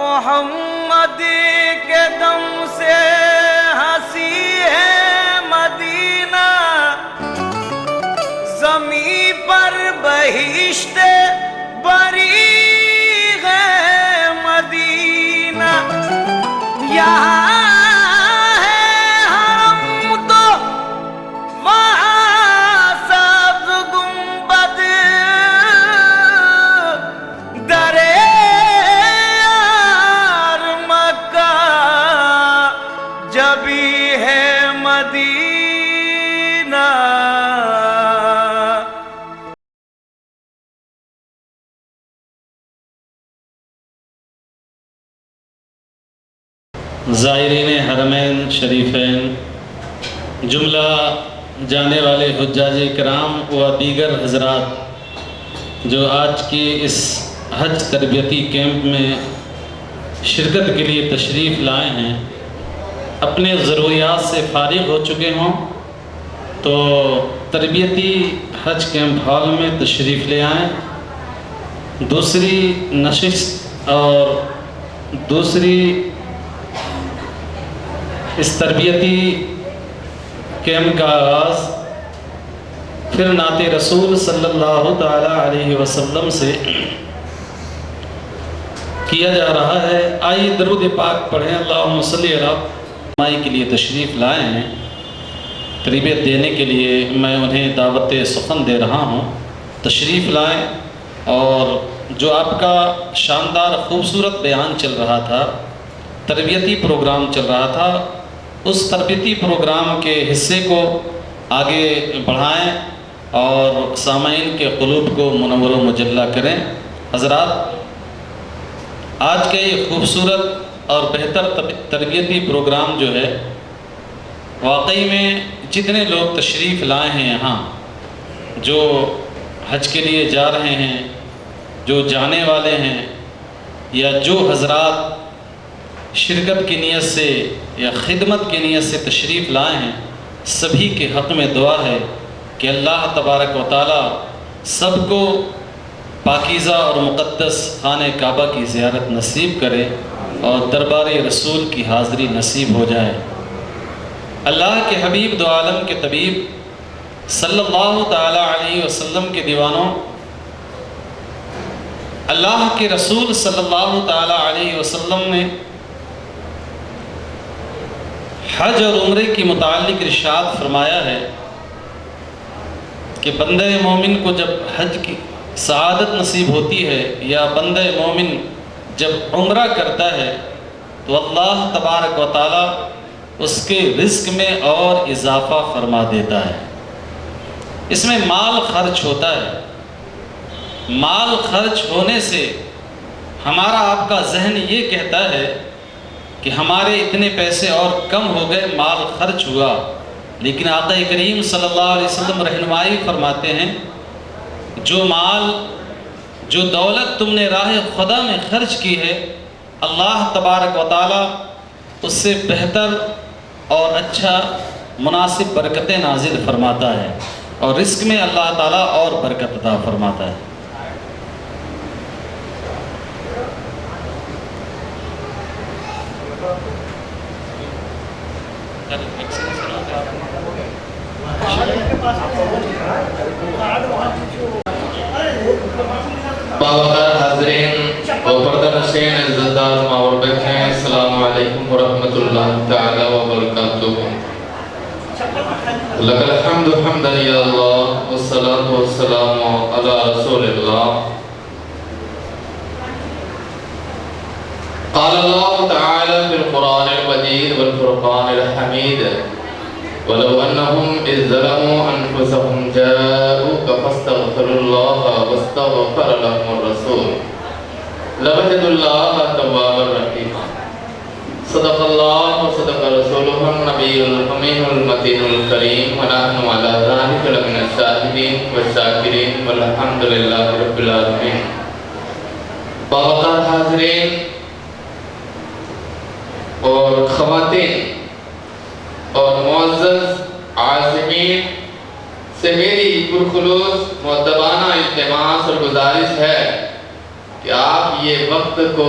محمد کے دم سے ہنسی ہے مدینہ، زمین پر بہشت بری ہے مدینہ، یہاں زائرین حرمین شریفین، جملہ جانے والے حجاج کرام و دیگر حضرات جو آج کی اس حج تربیتی کیمپ میں شرکت کے لیے تشریف لائے ہیں، اپنے ضروریات سے فارغ ہو چکے ہوں تو تربیتی حج کیمپ ہال میں تشریف لے آئیں۔ دوسری نشست اور دوسری اس تربیتی کیمپ کا آغاز پھر نعت رسول صلی اللہ تعالی علیہ وسلم سے کیا جا رہا ہے۔ آئیے درود پاک پڑھیں۔ اللہم صلی علی مائی کے لیے تشریف لائے ہیں، تربیت دینے کے لیے میں انہیں دعوت سخن دے رہا ہوں، تشریف لائیں۔ اور جو آپ کا شاندار خوبصورت بیان چل رہا تھا، تربیتی پروگرام چل رہا تھا، اس تربیتی پروگرام کے حصے کو آگے بڑھائیں اور سامعین کے قلوب کو منور و مجلہ کریں۔ حضرات، آج کے یہ خوبصورت اور بہتر تربیتی پروگرام جو ہے، واقعی میں جتنے لوگ تشریف لائے ہیں یہاں، جو حج کے لیے جا رہے ہیں، جو جانے والے ہیں، یا جو حضرات شرکت کی نیت سے یا خدمت کی نیت سے تشریف لائے ہیں، سبھی کے حق میں دعا ہے کہ اللہ تبارک و تعالی سب کو پاکیزہ اور مقدس خانہ کعبہ کی زیارت نصیب کرے اور دربار رسول کی حاضری نصیب ہو جائے۔ اللہ کے حبیب دو عالم کے طبیب صلی اللہ تعالی علیہ وسلم کے دیوانوں، اللہ کے رسول صلی اللہ تعالی علیہ وسلم نے حج اور عمرے کی متعلق ارشاد فرمایا ہے کہ بندہ مومن کو جب حج کی سعادت نصیب ہوتی ہے یا بندہ مومن جب عمرہ کرتا ہے تو اللہ تبارک و تعالی اس کے رزق میں اور اضافہ فرما دیتا ہے۔ اس میں مال خرچ ہوتا ہے، مال خرچ ہونے سے ہمارا آپ کا ذہن یہ کہتا ہے کہ ہمارے اتنے پیسے اور کم ہو گئے، مال خرچ ہوا، لیکن آقا کریم صلی اللہ علیہ وسلم رہنمائی فرماتے ہیں جو مال، جو دولت تم نے راہ خدا میں خرچ کی ہے، اللہ تبارک و تعالی اس سے بہتر اور اچھا مناسب برکتیں نازل فرماتا ہے، اور رزق میں اللہ تعالیٰ اور برکت عطا فرماتا ہے۔ باوقار حاضرین و پردہ نشین عزتدار ماں اور بہنیں، السلام علیکم ورحمۃ اللہ تعالی وبرکاتہ۔ لک الحمد حمدا یا اللہ والصلاة والسلام علی رسول اللہ۔ قال اللہ تعالی فی القرآن المجید والفرقان الحمید وَلَوْ أَنَّهُمْ إِذْ ظَلَمُوا أَنفُسَهُمْ جَاءُوكَ فَاسْتَغْفِرُوا اللَّهَ وَاسْتَغْفَرَ لَهُمُ الرَّسُولُ لَوَجَدُوا اللَّهَ تَوَّابًا رَحِيمًا۔ صدق اللہ وصدق رسولہ النبی الأمین المتین الکریم، وَنَحْنُ عَلَى ذَلِكَ لَمِنَ الشَّاهِدِينَ وَالشَّاكِرِينَ وَالْحَمْدُ لِلَّهِ رَبِّ الْعَالَمِينَ۔ باوقار حاضرین اور خواتین اور معزز عازمین سے میری پرخلوص مؤدبانہ التماس اور گزارش ہے کہ آپ یہ وقت کو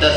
10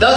10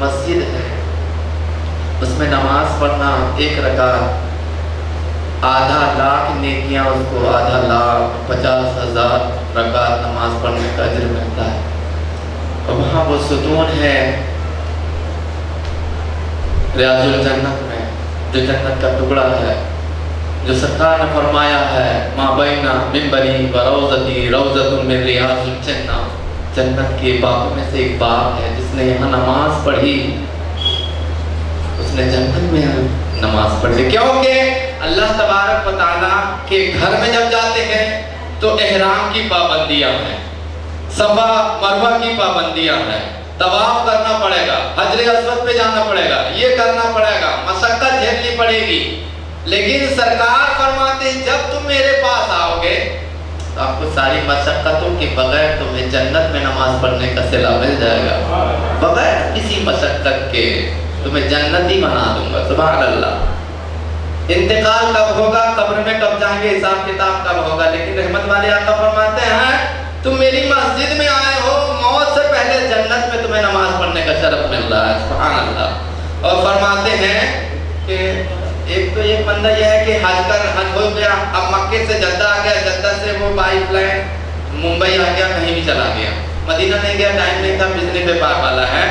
مسجد ہے اس میں نماز پڑھنا 1 رکعت آدھا لاکھ نیکیاں اس کو آدھا لاکھ 50,000 رکعت نماز پڑھنے کا اجر ملتا ہے. اور وہاں وہ ستون ہے ریاض الجنت میں جو جنت کا ٹکڑا ہے، جو سرکار نے فرمایا ہے ما بین منبری و روضتی روضۃ من ریاض الجنہ، جنت کے باغوں میں سے ایک باغ ہے. جس نے یہاں نماز پڑھی اس نے جنت میں نماز پڑھی. کیونکہ اللہ تبارک و تعالیٰ کے گھر میں جب جاتے ہیں تو احرام کی پابندیاں ہیں، صفا مروہ کی پابندیاں ہیں، طواف کرنا پڑے گا، حجر اسود پہ جانا پڑے گا، یہ کرنا پڑے گا، مشقت جھیلنی پڑے گی. لیکن سرکار فرماتے ہیں جب تم میرے پاس آؤ گے تو آپ کو ساری مشقتوں کے بغیر تمہیں جنت میں نماز پڑھنے کا صلہ مل جائے گا، بغیر کسی مشقت کے تمہیں جنتی بنا دوں گا. سبحان اللہ. انتقال کب ہوگا، قبر میں کب جائیں گے، حساب کتاب کب ہوگا، لیکن رحمت والے آقا فرماتے ہیں تم میری مسجد میں آئے ہو، موت سے پہلے جنت میں تمہیں نماز پڑھنے کا شرف مل رہا ہے. سبحان اللہ. اور فرماتے ہیں کہ ایک تو یہ بندہ یہ ہے کہ حج ہو گیا، اب مکے سے جدہ آ گیا، جدہ سے وہ بائی فلائٹ ممبئی آ گیا، کہیں بھی چلا گیا، مدینہ نہیں گیا، ٹائم نہیں تھا، بجلی پہ پار والا ہے.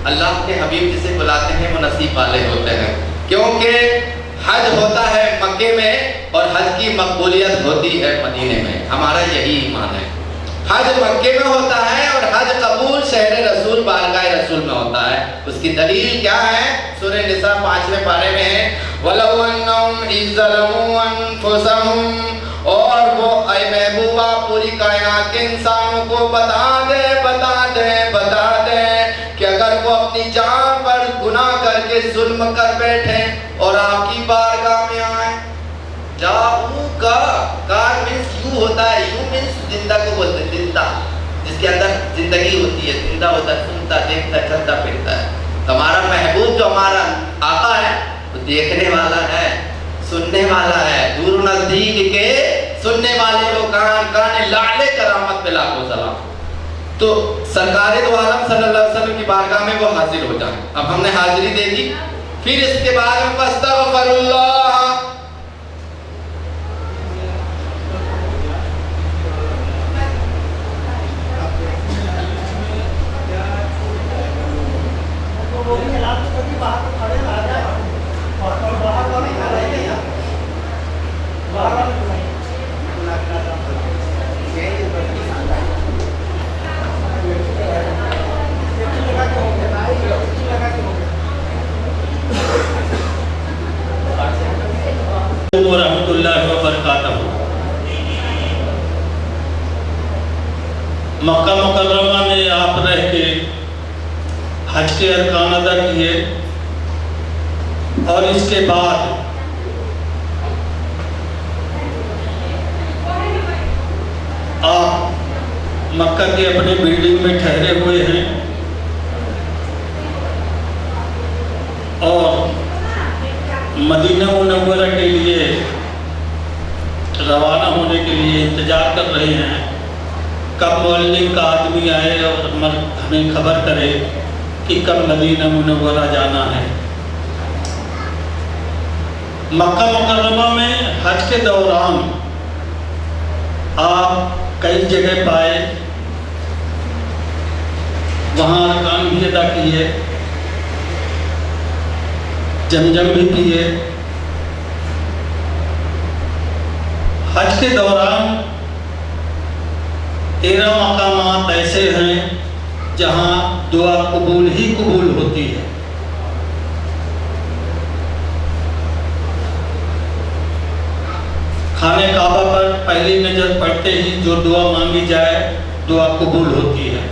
اللہ کے حبیب جسے بلاتے ہیں وہ نصیب والے ہوتے ہیں. کیونکہ حج ہوتا ہے مکے میں اور حج کی مقبولیت ہوتی ہے مدینے میں. ہمارا یہی ایمان ہے. حج مکے میں ہوتا ہے اور حج قبول شہر رسول بارگاہ رسول میں ہوتا ہے. اس کی دلیل کیا ہے؟ سورہ نساء 5ویں پارے میں ہے وَلَوْ أَنَّهُمْ إِذْ ظَلَمُوا أَنفُسَهُمْ. اور وہ اے محبوبہ پوری کائنات کے انسانوں کو بتا دے کہ اگر وہ اپنی جان پر گناہ کر کے ظلم کر بیٹھے اور آپ کی بارگاہ میں آئیں، جاؤ کا کار مینس یوں ہوتا ہے، یوں مینس زندہ کو بولتے ہیں، زندہ جس کے اندر زندگی ہوتی ہے، زندہ ہوتا ہے، سنتا دیکھتا چلتا پھرتا ہے. ہمارا محبوب جو ہمارا آقا ہے وہ دیکھنے والا ہے، سننے والا ہے، دور نزدیک کے سننے والے کو کان لعلے کرامت پہ لاکھوں سلام. تو سرکار دو عالم صلی اللہ علیہ وسلم کی بارگاہ میں وہ حاضر ہو جائیں. اب ہم نے حاضری دے دی، پھر اس کے بعد میں فاستغفر اللہ. ورحمۃ اللہ وبرکاتہ. مکہ مکرمہ میں آپ رہ کے حج کے ارکان ادا کیے اور اس کے بعد آپ مکہ کے اپنے بلڈنگ میں ٹھہرے ہوئے ہیں اور مدینہ منورہ کے لیے روانہ ہونے کے لیے انتظار کر رہے ہیں کب معلم کا آدمی آئے اور ہمیں خبر کرے کہ کب مدینہ منورہ جانا ہے. مکہ مکرمہ میں حج کے دوران آپ کئی جگہ پائے، وہاں ارکان بھی ادا کیے، زمزم بھی پیے. حج کے دوران 13 مقامات ایسے ہیں جہاں دعا قبول ہی قبول ہوتی ہے. خانہ کعبہ پر پہلی نظر پڑتے ہی جو دعا مانگی جائے دعا قبول ہوتی ہے.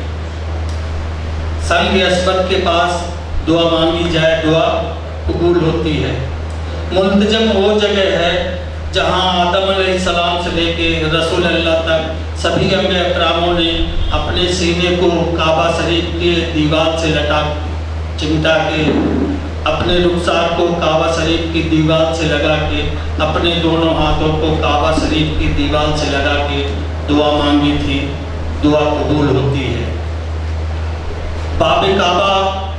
سنگ اسود کے پاس دعا مانگی جائے دعا قبول ہوتی ہے. ملتجم وہ جگہ ہے جہاں آدم علیہ السلام سے لے کے رسول اللہ تک سبھی انبیاء اکراموں نے اپنے سینے کو کعبہ شریف کے دیوار سے چمٹا کے، اپنے رخسار کو کعبہ شریف کی دیوار سے لگا کے، اپنے دونوں ہاتھوں کو کعبہ شریف کی دیوار سے لگا کے دعا مانگی تھی. دعا قبول ہوتی ہے. باب کعبہ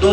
2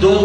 2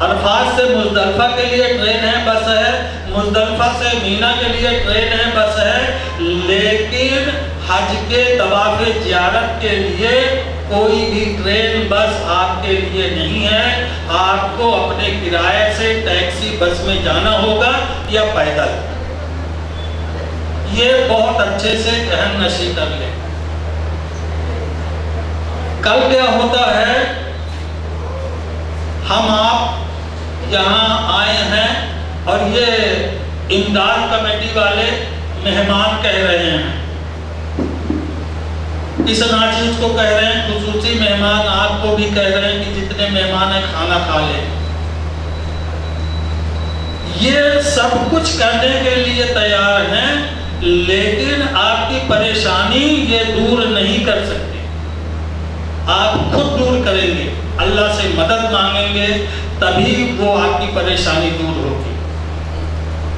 عرفات سے مزدلفہ کے لیے ٹرین ہے، بس ہے، مزدلفہ سے مینا کے لیے ٹرین ہے، بس ہے، لیکن حج کے طواف زیارت کے لیے کوئی بھی ٹرین بس آپ کے لیے نہیں ہے۔ آپ کو اپنے کرایے سے ٹیکسی بس میں جانا ہوگا یا پیدل۔ یہ بہت اچھے سے ذہن نشی کر لیں۔ کل کیا ہوتا ہے، ہم آپ یہاں آئے ہیں اور یہ امداد کمیٹی والے مہمان کہہ رہے ہیں، اس ناچیز کو کہہ رہے ہیں، خصوصی مہمان آپ کو بھی کہہ رہے ہیں کہ جتنے مہمان ہیں کھانا کھا لیں۔ یہ سب کچھ کرنے کے لیے تیار ہیں، لیکن آپ کی پریشانی یہ دور نہیں کر سکتے، آپ خود دور کریں گے، اللہ سے مدد مانگیں گے، تبھی وہ آپ کی پریشانی دور ہوگی۔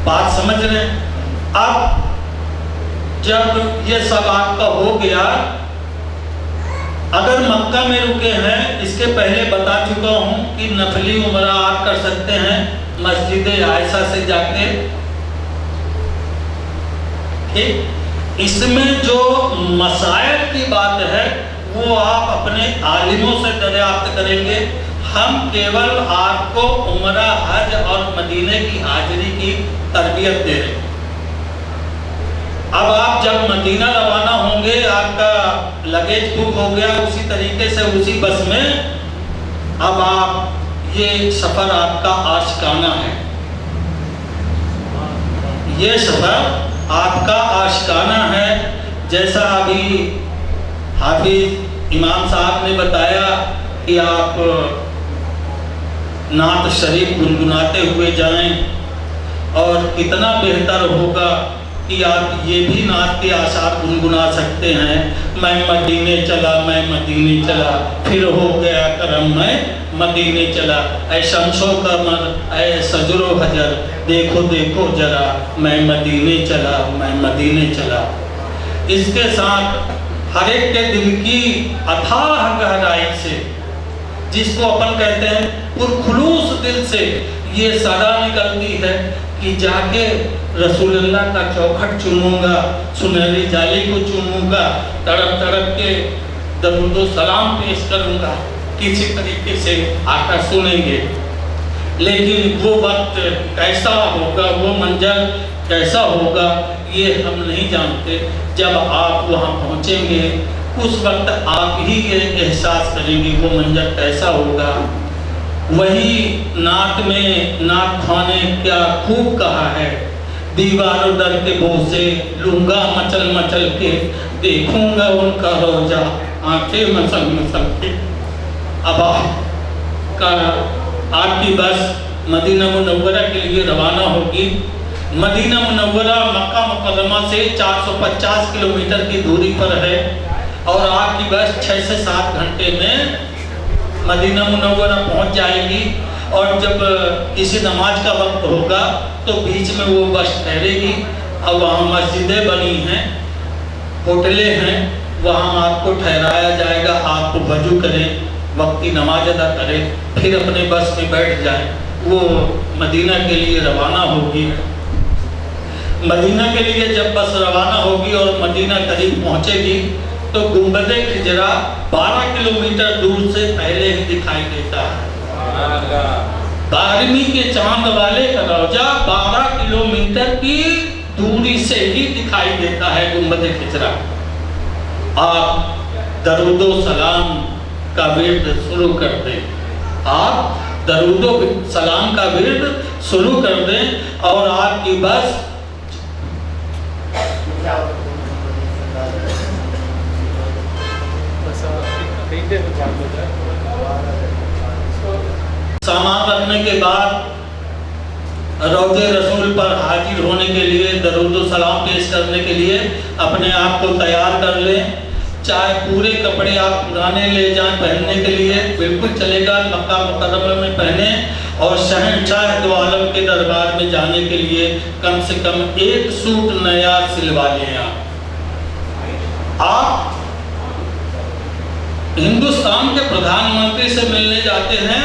بات سمجھ رہے ہیں؟ اب جب یہ سب آپ کا ہو گیا، اگر مکہ میں رکے ہیں، اس کے پہلے بتا چکا ہوں کہ نفلی عمرہ آپ کر سکتے ہیں مسجد عائشہ سے جا کے۔ اس میں جو مسائل کی بات ہے وہ آپ اپنے عالموں سے دریافت کریں گے، ہم کیول آپ کو عمرہ، حج اور مدینے کی حاضری کی تربیت دے رہے ہیں۔ اب آپ جب مدینہ روانہ ہوں گے، آپ کا لگیج بک ہو گیا، اسی طریقے سے اسی بس میں اب آپ یہ سفر آپ کا عاشقانہ ہے، یہ سفر آپ کا عاشقانہ ہے۔ جیسا ابھی حافظ امام صاحب نے بتایا کہ آپ نعت شریف گنگناتے ہوئے جائیں، اور کتنا بہتر ہوگا کہ آپ یہ بھی نعت کے آثار گنگنا سکتے ہیں، میں مدینے چلا، میں مدینے چلا، پھر ہو گیا کرم، میں مدینے چلا، اے شمس و قمر، اے شجر و حجر، دیکھو دیکھو ذرا، میں مدینے چلا، میں مدینے چلا۔ اس کے ساتھ ہر ایک کے دل کی اتھاہ گہرائی سے، جس کو اپن کہتے ہیں پرخلوص دل سے، یہ صدا نکلتی ہے کہ جا کے رسول اللہ کا چوکھٹ چوموں گا، سنہری جالی کو چوموں گا، تڑپ تڑپ کے درود و سلام پیش کروں گا، کسی طریقے سے آقا سنیں گے۔ لیکن وہ وقت کیسا ہوگا، وہ منظر کیسا ہوگا، یہ ہم نہیں جانتے۔ جب آپ وہاں پہنچیں گے اس وقت آپ ہی یہ احساس کریں گے وہ منظر کیسا ہوگا۔ وہی نعت میں نعت خوانے کیا خوب کہا ہے، دیوار و در کے بوسے لوں گا مچل مچل کے، دیکھوں گا ان کا روجہ آنکھیں مسل مسل کے۔ اب آپ کی بس مدینہ منورہ کے لیے روانہ ہوگی۔ مدینہ منورہ مکہ مکرمہ سے 450 کلومیٹر کی دوری پر ہے، اور آپ کی بس 6 سے 7 گھنٹے میں مدینہ منورہ پہنچ جائے گی۔ اور جب کسی نماز کا وقت ہوگا تو بیچ میں وہ بس ٹھہرے گی، اور وہاں مسجدیں بنی ہیں، ہوٹلیں ہیں، وہاں آپ کو ٹھہرایا جائے گا، آپ کو وضو کریں، وقتی نماز ادا کریں، پھر اپنے بس میں بیٹھ جائیں۔ وہ مدینہ کے لیے روانہ ہوگی۔ مدینہ کے لیے جب بس روانہ ہوگی اور مدینہ قریب پہنچے گی تو گنبد خجرہ 12 کلومیٹر دور سے پہلے ہی دکھائی دیتا ہے۔ 12ویں کے چاند والے کا روضہ 12 کلومیٹر کی دوری سے ہی دکھائی دیتا ہے گنبد خجرہ۔ آپ درود و سلام کا ورد شروع کر دیں، آپ درود و سلام کا ورد شروع کر دیں، اور آپ کی بس سامان رکھنے کے بعد روضہ رسول پر حاضر ہونے کے لیے، درود و سلام پیش کرنے کے لیے اپنے آپ کو تیار کر لیں۔ چاہے پورے کپڑے آپ پرانے لے جائیں پہننے کے لیے، بالکل چلے گا، مکہ مکرمہ میں پہنیں، اور شہنشاہ دو عالم کے دربار میں جانے کے لیے کم سے کم 1 سوٹ نیا سلوا لیں۔ آپ ہندوستان کے پردھان منتری سے ملنے جاتے ہیں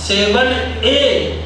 7A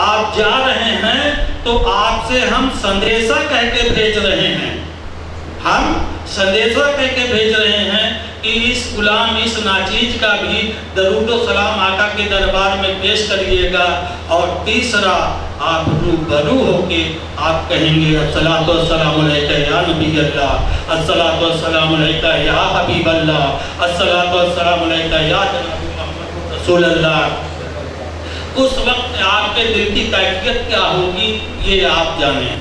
آپ جا رہے ہیں تو آپ سے ہم سندیشہ کہہ کے بھیج رہے ہیں، ہم سندیشہ کہہ کے بھیج رہے ہیں کہ اس غلام اس ناچیز کا بھی درود و سلام آقا کے دربار میں پیش کریے گا۔ اور تیسرا آپ روبرو ہو کے آپ کہیں گے الصلاۃ والسلام علیکہ یا نبی اللہ، الصلاۃ والسلام علیکہ یا حبیب اللہ، الصلاۃ والسلام علیکہ یا جناب محمد رسول اللہ۔ اس وقت آپ کے دل کی کیفیت کیا ہوگی یہ آپ جانیں،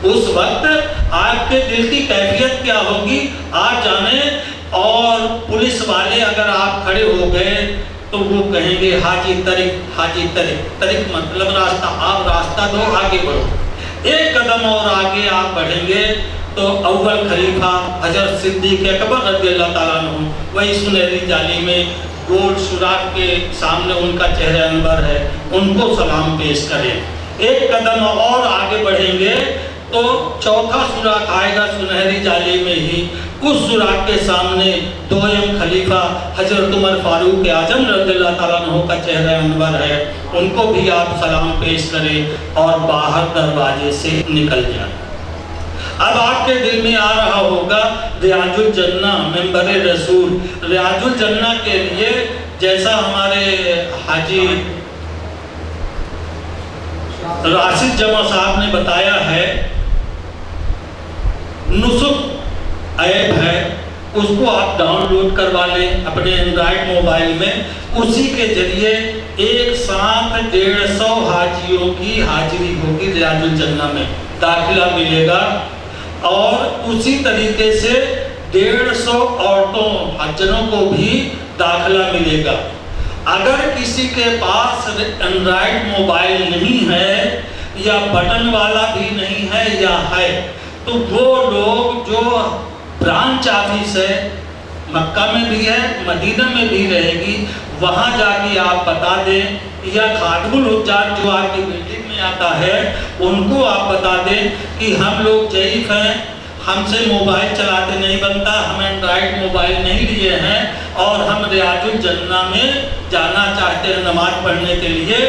اس وقت آپ کے دل کی کیفیت کیا ہوگی آپ جانیں۔ اور پولیس والے اگر آپ کھڑے ہو گئے تو وہ کہیں گے حاجی طریق، حاجی طریق، طریق مطلب راستہ، آپ راستہ دو آگے بڑھو۔ ایک قدم اور آگے آپ بڑھیں گے تو اول خلیفہ حضرت صدیق اکبر رضی اللہ تعالیٰ عنہ وہی سنہری جالی میں گول سوراخ کے سامنے ان کا چہرہ انور ہے، ان کو سلام پیش کریں۔ ایک قدم اور آگے بڑھیں گے تو چوتھا سوراخ آئے گا سنہری جالی میں ہی، اس سوراخ کے سامنے دویم خلیفہ حضرت عمر فاروق اعظم رضی اللہ تعالیٰ عنہ کا چہرہ انور ہے، ان کو بھی آپ سلام پیش کریں اور باہر دروازے سے نکل جائیں۔ اب آپ کے دل میں آ رہا ہوگا ریاض الجنہ، منبر رسول۔ ریاض الجنہ کے لیے جیسا ہمارے حاجی راشد جمع صاحب نے بتایا ہے، نسخ ایپ ہے، اس کو آپ ڈاؤن لوڈ کروا لیں اپنے اینڈرائیڈ موبائل میں، اسی کے ذریعے ایک ساتھ 150 حاجیوں کی حاضری ہوگی ریاض الجنہ میں، داخلہ ملے گا۔ اور اسی طریقے سے 150 عورتوں حجروں کو بھی داخلہ ملے گا۔ اگر کسی کے پاس اینڈرائیڈ موبائل نہیں ہے یا بٹن والا بھی نہیں ہے یا ہے تو وہ لوگ جو برانچ آفس ہے، مکہ میں بھی ہے مدینہ میں بھی رہے گی، وہاں جا کے آپ بتا دیں، یا خادم الحجاج جو آپ کی بلڈنگ میں آتا ہے ان کو آپ بتا دیں کہ ہم لوگ ضعیف ہیں، ہم سے موبائل چلاتے نہیں بنتا، ہم اینڈرائیڈ موبائل نہیں لیے ہیں اور ہم ریاض الجنہ میں جانا چاہتے ہیں نماز پڑھنے کے لیے،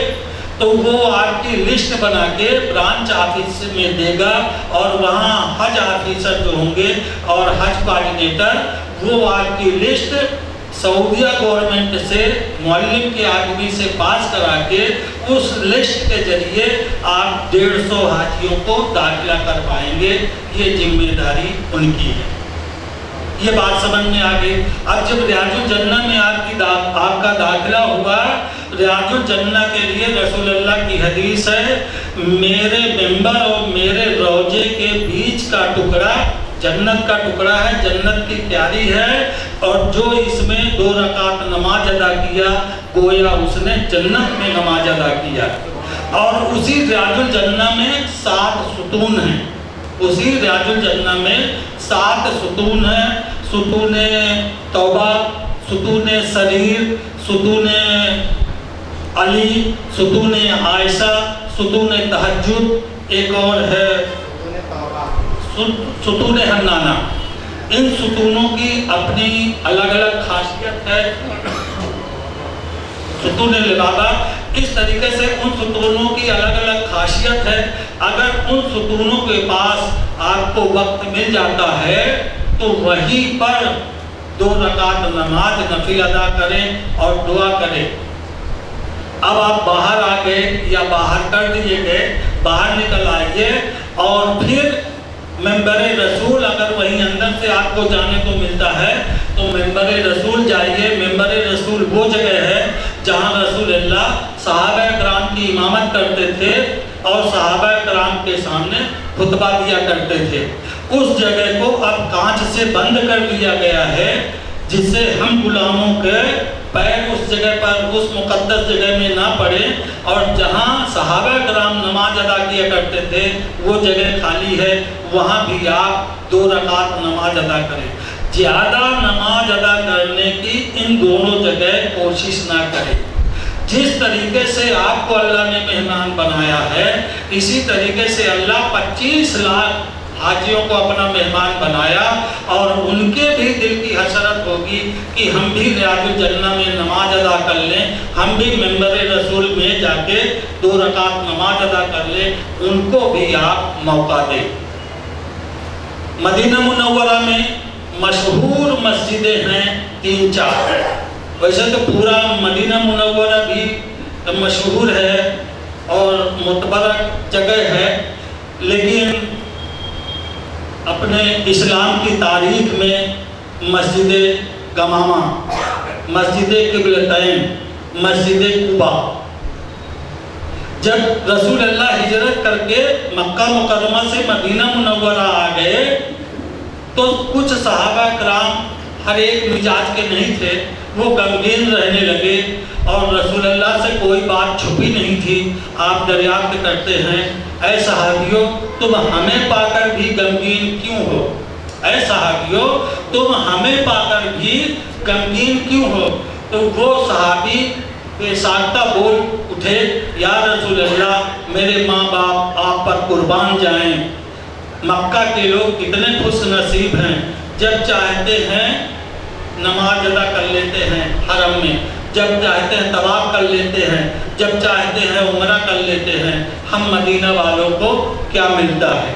تو وہ آپ کی لسٹ بنا کے برانچ آفس میں دے گا، اور وہاں حج آفیسر جو ہوں گے اور حج کوآرڈینیٹر وہ آپ کی لسٹ سعودیہ گورنمنٹ سے معلم کے آدمی سے پاس کرا کے اس لسٹ کے ذریعے آپ 150 حاجیوں کو داخلہ کر پائیں گے۔ یہ ذمہ داری ان کی ہے۔ یہ بات سمجھ میں آ گئی۔ اب جب ریاض الجنہ میں آپ کا داخلہ ہوا، ریاض الجنہ کے لیے رسول اللہ کی حدیث ہے، میرے ممبر اور میرے روضے کے بیچ کا ٹکڑا جنت کا ٹکڑا ہے، جنت کی کیاری ہے، اور جو اس میں 2 رکعت نماز ادا کیا گویا اس نے جنت میں نماز ادا کیا۔ اور اسی ریاض الجنہ میں 7 ستون ہیں، اسی ریاض الجنہ میں 7 ستون ہیں، ستون توبہ، ستون سریر، ستون علی، ستون عائشہ، ستون تہجد، ایک اور ہے ستون حنانہ۔ ان ستونوں کی اپنی الگ الگ خاصیت ہے۔ ستون لبابہ اس طریقے سے ان ستونوں کی الگ الگ خاصیت ہے۔ اگر ان ستونوں کے پاس آپ کو وقت مل جاتا ہے تو وہیں پر 2 رکعت نماز نفل ادا کریں اور دعا کریں۔ اب آپ باہر آ گئے یا باہر کر دیے گئے، باہر نکل آئیے اور پھر منبر رسول، اگر وہیں اندر سے آپ کو جانے کو ملتا ہے تو منبر رسول جائیے۔ منبر رسول وہ جگہ ہے جہاں رسول اللہ صحابہ کرام کی امامت کرتے تھے اور صحابہ کرام کے سامنے خطبہ دیا کرتے تھے۔ اس جگہ کو اب کانچ سے بند کر دیا گیا ہے، جس سے ہم غلاموں کے پیر اس جگہ پر اس مقدس جگہ میں نہ پڑے، اور جہاں صحابہ کرام نماز ادا کیا کرتے تھے وہ جگہ خالی ہے، وہاں بھی آپ 2 رکعت نماز ادا کریں۔ زیادہ نماز ادا کرنے کی ان دونوں جگہ کوشش نہ کریں۔ جس طریقے سے آپ کو اللہ نے مہمان بنایا ہے، اسی طریقے سے اللہ 25 لاکھ حاجیوں کو اپنا مہمان بنایا، اور ان کے بھی دل کی حسرت ہوگی ہوگی کہ ہم بھی ریاض الجنہ میں نماز ادا کر لیں، ہم بھی منبر رسول میں جا کے 2 رکعت نماز ادا کر لیں، ان کو بھی آپ موقع دیں۔ مدینہ منورہ میں مشہور مسجدیں ہیں 3-4، ویسے تو پورا مدینہ منورہ بھی مشہور ہے اور متبرک جگہ ہے، لیکن اپنے اسلام کی تاریخ میں مسجد گمامہ، مسجد قبلتین، مسجد قبا، جب رسول اللہ ہجرت کر کے مکہ مکرمہ سے مدینہ منورہ آ گئے تو کچھ صحابہ کرام ہر ایک مزاج کے نہیں تھے، وہ غمگین رہنے لگے اور رسول اللہ سے کوئی بات چھپی نہیں تھی۔ آپ دریافت کرتے ہیں، اے صحابیوں تم ہمیں پا کر بھی غمگین کیوں ہو؟ اے صحابیوں تم ہمیں پا کر بھی غمگین کیوں ہو؟ تو وہ صحابی بے ساختہ بول اٹھے، یا رسول اللہ میرے ماں باپ آپ پر قربان جائیں، مکہ کے لوگ کتنے خوش نصیب ہیں، جب چاہتے ہیں نماز ادا کر لیتے ہیں حرم میں، جب چاہتے ہیں طواف کر لیتے ہیں، جب چاہتے ہیں عمرہ کر لیتے ہیں، ہم مدینہ والوں کو کیا ملتا ہے؟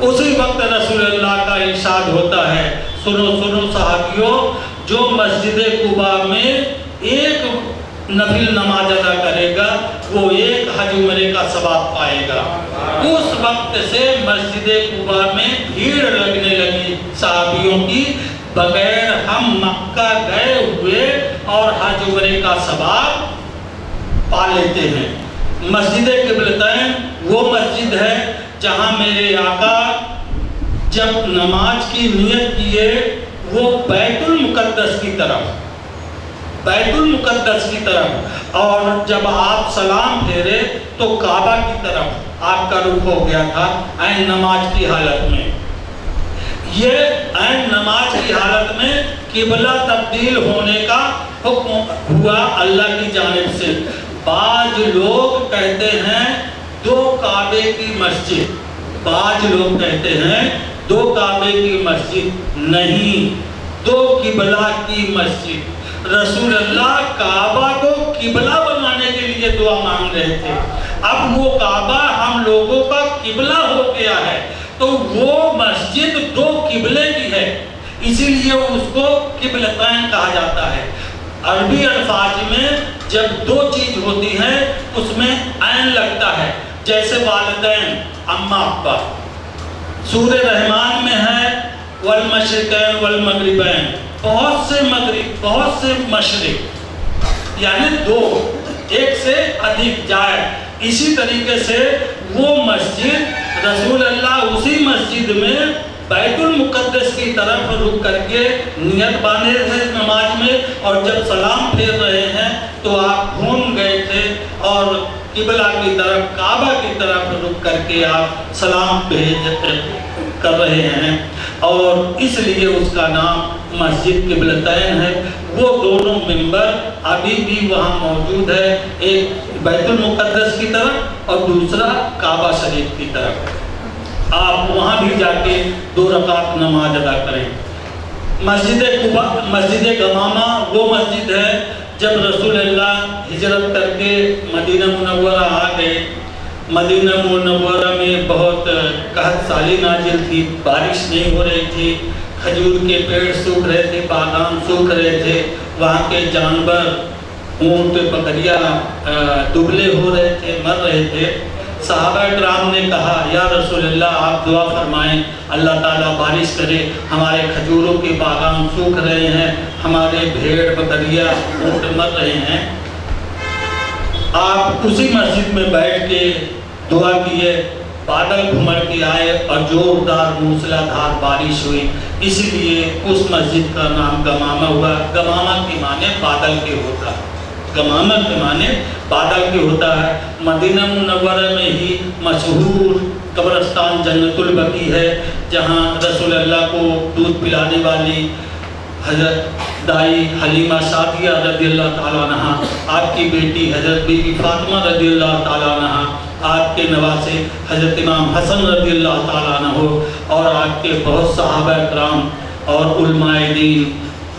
اسی وقت رسول اللہ کا ارشاد ہوتا ہے، سنو سنو صحابیوں، جو مسجد قبا میں ایک نفل نماز ادا کرے گا وہ ایک حج عمرے کا ثواب پائے گا۔ اس وقت سے مسجد قبا میں بھیڑ لگنے لگی صحابیوں کی، بغیر ہم مکہ گئے ہوئے اور حج عمرے کا ثواب پا لیتے ہیں۔ مسجد قبلتین وہ مسجد ہے جہاں میرے آقا جب نماز کی نیت کیے وہ بیت المقدس کی طرف، بیت المقدس کی طرف، اور جب آپ سلام پھیرے تو کعبہ کی طرف آپ کا رخ ہو گیا تھا عین نماز کی حالت میں۔ یہ عین نماز کی حالت میں قبلہ تبدیل ہونے کا حکم ہوا اللہ کی جانب سے۔ بعض لوگ کہتے ہیں 2 کعبے کی مسجد، بعض لوگ کہتے ہیں 2 کعبے کی مسجد نہیں، 2 قبلہ کی مسجد۔ رسول اللہ کعبہ کو قبلہ بنانے کے لیے دعا مانگ رہے تھے، اب وہ کعبہ ہم لوگوں کا قبلہ ہو گیا ہے تو وہ مسجد 2 قبلے کی ہے، اسی لیے اس کو قبلتین کہا جاتا ہے۔ عربی الفاظ میں جب 2 چیز ہوتی ہیں اس میں عین لگتا ہے، جیسے والدین، اماں ابا۔ سورہ رحمان میں ہے والمشرقین والمغربین، بہت سے مغرب بہت سے مشرق، یعنی 2، ایک سے ادھک جائے۔ اسی طریقے سے وہ مسجد رسول اللہ اسی مسجد میں بیت المقدس کی طرف رک کر کے نیت باندھے تھے نماز میں، اور جب سلام پھیر رہے ہیں تو آپ گھوم گئے تھے اور قبلہ کی طرف، کعبہ کی طرف رک کر کے آپ سلام کر رہے ہیں، اور اس لیے اس کا نام مسجد قبلتین ہے۔ وہ دونوں منبر ابھی بھی وہاں موجود ہے، ایک بیت المقدس کی طرف اور دوسرا کعبہ شریف کی طرف۔ آپ وہاں بھی جا کے 2 رکعت نماز ادا کریں۔ مسجد قبا، مسجد گمامہ وہ مسجد ہے جب رسول اللہ ہجرت کر کے مدینہ منورہ آ گئے، مدینہ منورہ میں بہت قحط سالی نازل تھی، بارش نہیں ہو رہی تھی، کھجور کے پیڑ سوکھ رہے تھے، باغان سوکھ رہے تھے، وہاں کے جانور اونٹ بکریاں دبلے ہو رہے تھے، مر رہے تھے۔ صحابہ کرام نے کہا یا رسول اللہ آپ دعا فرمائیں اللہ تعالیٰ بارش کرے، ہمارے کھجوروں کے باغان سوکھ رہے ہیں، ہمارے بھیڑ بکریاں اونٹ مر رہے ہیں۔ آپ اسی مسجد میں بیٹھ کے دعا کیے، بادل گھمڑ کے آئے اور زوردار موسلا دھار بارش ہوئی، اسی لیے اس مسجد کا نام گمامہ ہوا۔ گمامہ کے معنی بادل کے ہوتا ہے، گمامہ کے معنی بادل کے ہوتا ہے۔ مدینہ منورہ میں ہی مشہور قبرستان جنت البقیع ہے، جہاں رسول اللہ کو دودھ پلانے والی حضرت دائی حلیمہ سعدیہ رضی اللہ تعالیٰ عنہ، آپ کی بیٹی حضرت بی بی فاطمہ رضی اللہ تعالیٰ عنہ، آپ کے نواسے حضرت امام حسن رضی اللہ تعالیٰ عنہ، اور آپ کے بہت صحابہ کرام اور علماء دین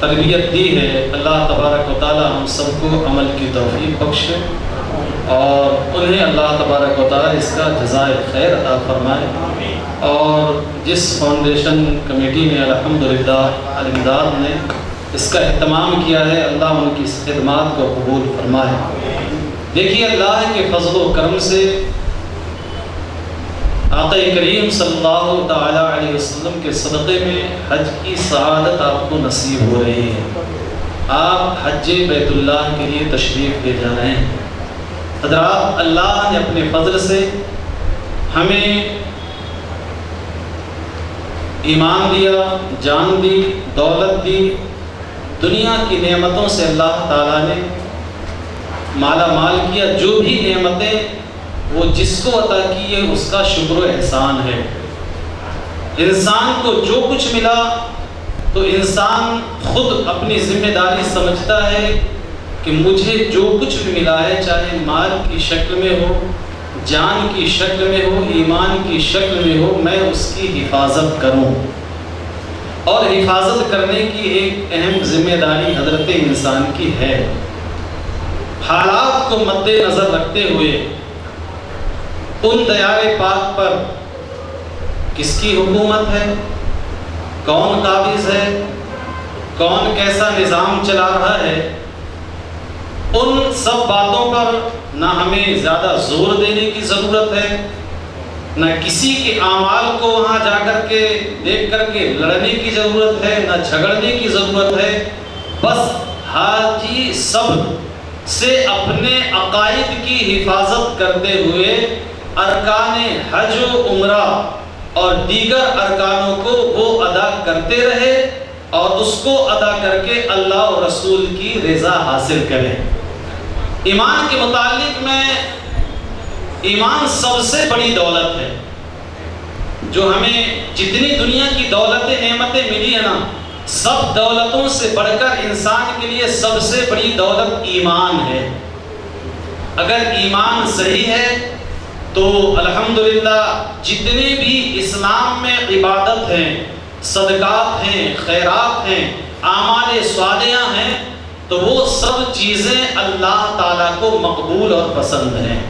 تربیت دی ہے، اللہ تبارک و تعالی ہم سب کو عمل کی توفیق بخشے اور انہیں اللہ تبارک و تعالی اس کا جزائے خیر عطا فرمائے، اور جس فاؤنڈیشن کمیٹی نے الحمدللہ الامداد نے اس کا اہتمام کیا ہے، اللہ ان کی اس خدمات کو قبول فرمائے۔ دیکھیے اللہ کے فضل و کرم سے آقا کریم صلی اللہ تعالی علیہ وسلم کے صدقے میں حج کی سعادت آپ کو نصیب ہو رہی ہے۔ آپ حج بیت اللہ کے لیے تشریف لے جا رہے ہیں۔ حضرات، اللہ نے اپنے فضل سے ہمیں ایمان دیا، جان دی، دولت دی، دنیا کی نعمتوں سے اللہ تعالیٰ نے مالا مال کیا۔ جو بھی نعمتیں وہ جس کو عطا کی ہے اس کا شکر و احسان ہے۔ انسان کو جو کچھ ملا تو انسان خود اپنی ذمہ داری سمجھتا ہے کہ مجھے جو کچھ بھی ملا ہے، چاہے مال کی شکل میں ہو، جان کی شکل میں ہو، ایمان کی شکل میں ہو، میں اس کی حفاظت کروں۔ اور حفاظت کرنے کی ایک اہم ذمہ داری حضرت انسان کی ہے۔ حالات کو مد نظر رکھتے ہوئے ان دیار پاک پر کس کی حکومت ہے، کون قابض ہے، کون کیسا نظام چلا رہا ہے، ان سب باتوں پر نہ ہمیں زیادہ زور دینے کی ضرورت ہے، نہ کسی کے اعمال کو وہاں جا کر کے دیکھ کر کے لڑنے کی ضرورت ہے، نہ جھگڑنے کی ضرورت ہے۔ بس حاجی سب سے اپنے عقائد کی حفاظت کرتے ہوئے ارکان حج و عمرہ اور دیگر ارکانوں کو وہ ادا کرتے رہے اور اس کو ادا کر کے اللہ اور رسول کی رضا حاصل کریں۔ ایمان کے متعلق میں ایمان سب سے بڑی دولت ہے۔ جو ہمیں جتنی دنیا کی دولتیں نعمتیں ملی ہیں نا، سب دولتوں سے بڑھ کر انسان کے لیے سب سے بڑی دولت ایمان ہے۔ اگر ایمان صحیح ہے تو الحمدللہ جتنے بھی اسلام میں عبادت ہیں، صدقات ہیں، خیرات ہیں، اعمال صالحہ ہیں، تو وہ سب چیزیں اللہ تعالیٰ کو مقبول اور پسند ہیں۔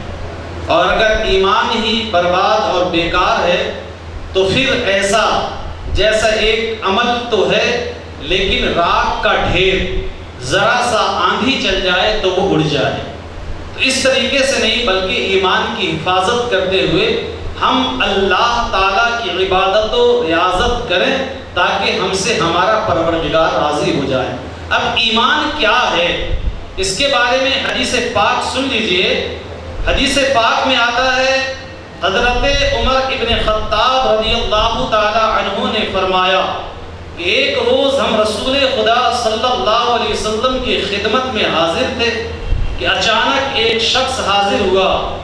اور اگر ایمان ہی برباد اور بیکار ہے تو پھر ایسا جیسا ایک عمل تو ہے لیکن راکھ کا ڈھیر، ذرا سا آندھی چل جائے تو وہ اڑ جائے۔ تو اس طریقے سے نہیں، بلکہ ایمان کی حفاظت کرتے ہوئے ہم اللہ تعالیٰ کی عبادت و ریاضت کریں تاکہ ہم سے ہمارا پروردگار راضی ہو جائے۔ اب ایمان کیا ہے اس کے بارے میں حدیث پاک سن لیجئے۔ حدیث پاک میں آتا ہے، حضرت عمر ابن خطاب رضی اللہ تعالی عنہ نے فرمایا کہ ایک روز ہم رسول خدا صلی اللہ علیہ وسلم کی خدمت میں حاضر تھے کہ اچانک ایک شخص حاضر ہوا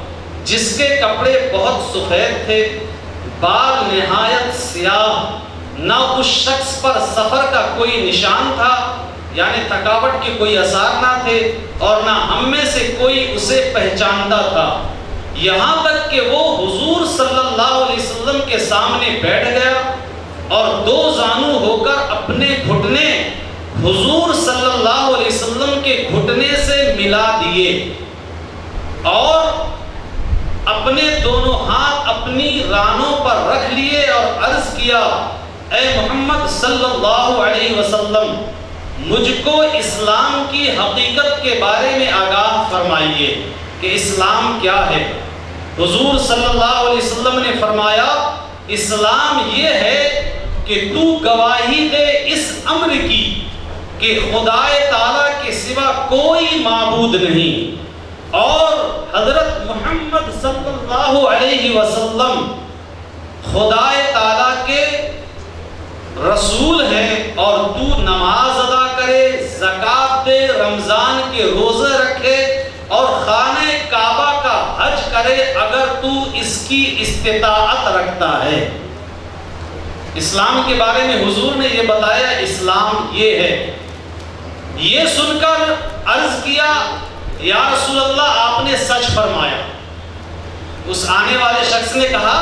جس کے کپڑے بہت سفید تھے، بال نہایت سیاہ، نہ اس شخص پر سفر کا کوئی نشان تھا، یعنی تھکاوٹ کے کوئی آثار نہ تھے، اور نہ ہم میں سے کوئی اسے پہچانتا تھا۔ یہاں تک کہ وہ حضور صلی اللہ علیہ وسلم کے سامنے بیٹھ گیا اور دو زانو ہو کر اپنے گھٹنے حضور صلی اللہ علیہ وسلم کے گھٹنے سے ملا دیے اور اپنے دونوں ہاتھ اپنی رانوں پر رکھ لیے اور عرض کیا، اے محمد صلی اللہ علیہ وسلم، مجھ کو اسلام کی حقیقت کے بارے میں آگاہ فرمائیے کہ اسلام کیا ہے۔ حضور صلی اللہ علیہ وسلم نے فرمایا، اسلام یہ ہے کہ تو گواہی دے اس امر کی کہ خدا تعالیٰ کے سوا کوئی معبود نہیں اور حضرت محمد صلی اللہ علیہ وسلم خدا تعالیٰ کے رسول ہیں، اور تو نماز ادا کرے، زکوٰۃ دے، رمضان کے روزے رکھے اور خانہ کعبہ کا حج کرے اگر تو اس کی استطاعت رکھتا ہے۔ اسلام کے بارے میں حضور نے یہ بتایا، اسلام یہ ہے۔ یہ سن کر عرض کیا، یا رسول اللہ آپ نے سچ فرمایا۔ اس آنے والے شخص نے کہا،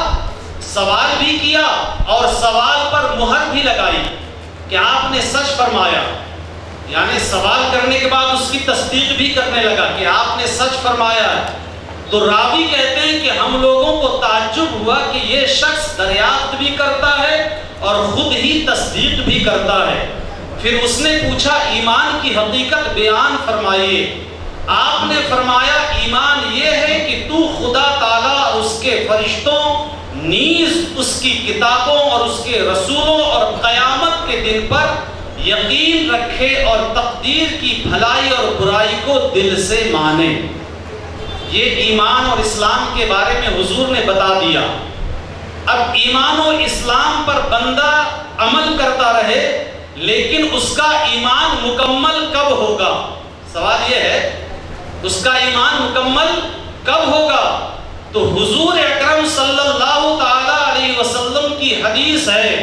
سوال بھی کیا اور سوال پر مہر بھی لگائی کہ آپ نے سچ فرمایا۔ یعنی سوال کرنے کے بعد اس کی تصدیق بھی کرنے لگا کہ آپ نے سچ فرمایا ہے. تو راوی کہتے ہیں کہ ہم لوگوں کو تعجب ہوا کہ یہ شخص دریافت بھی کرتا ہے اور خود ہی تصدیق بھی کرتا ہے. پھر اس نے پوچھا ایمان کی حقیقت بیان فرمائیے. آپ نے فرمایا ایمان یہ ہے کہ تو خدا تعالیٰ اور اس کے فرشتوں نیز اس کی کتابوں اور اس کے رسولوں اور قیامت کے دن پر یقین رکھے اور تقدیر کی بھلائی اور برائی کو دل سے مانے. یہ ایمان اور اسلام کے بارے میں حضور نے بتا دیا. اب ایمان و اسلام پر بندہ عمل کرتا رہے لیکن اس کا ایمان مکمل کب ہوگا؟ سوال یہ ہے اس کا ایمان مکمل کب ہوگا؟ تو حضور اکرم صلی اللہ تعالی علیہ وسلم کی حدیث ہے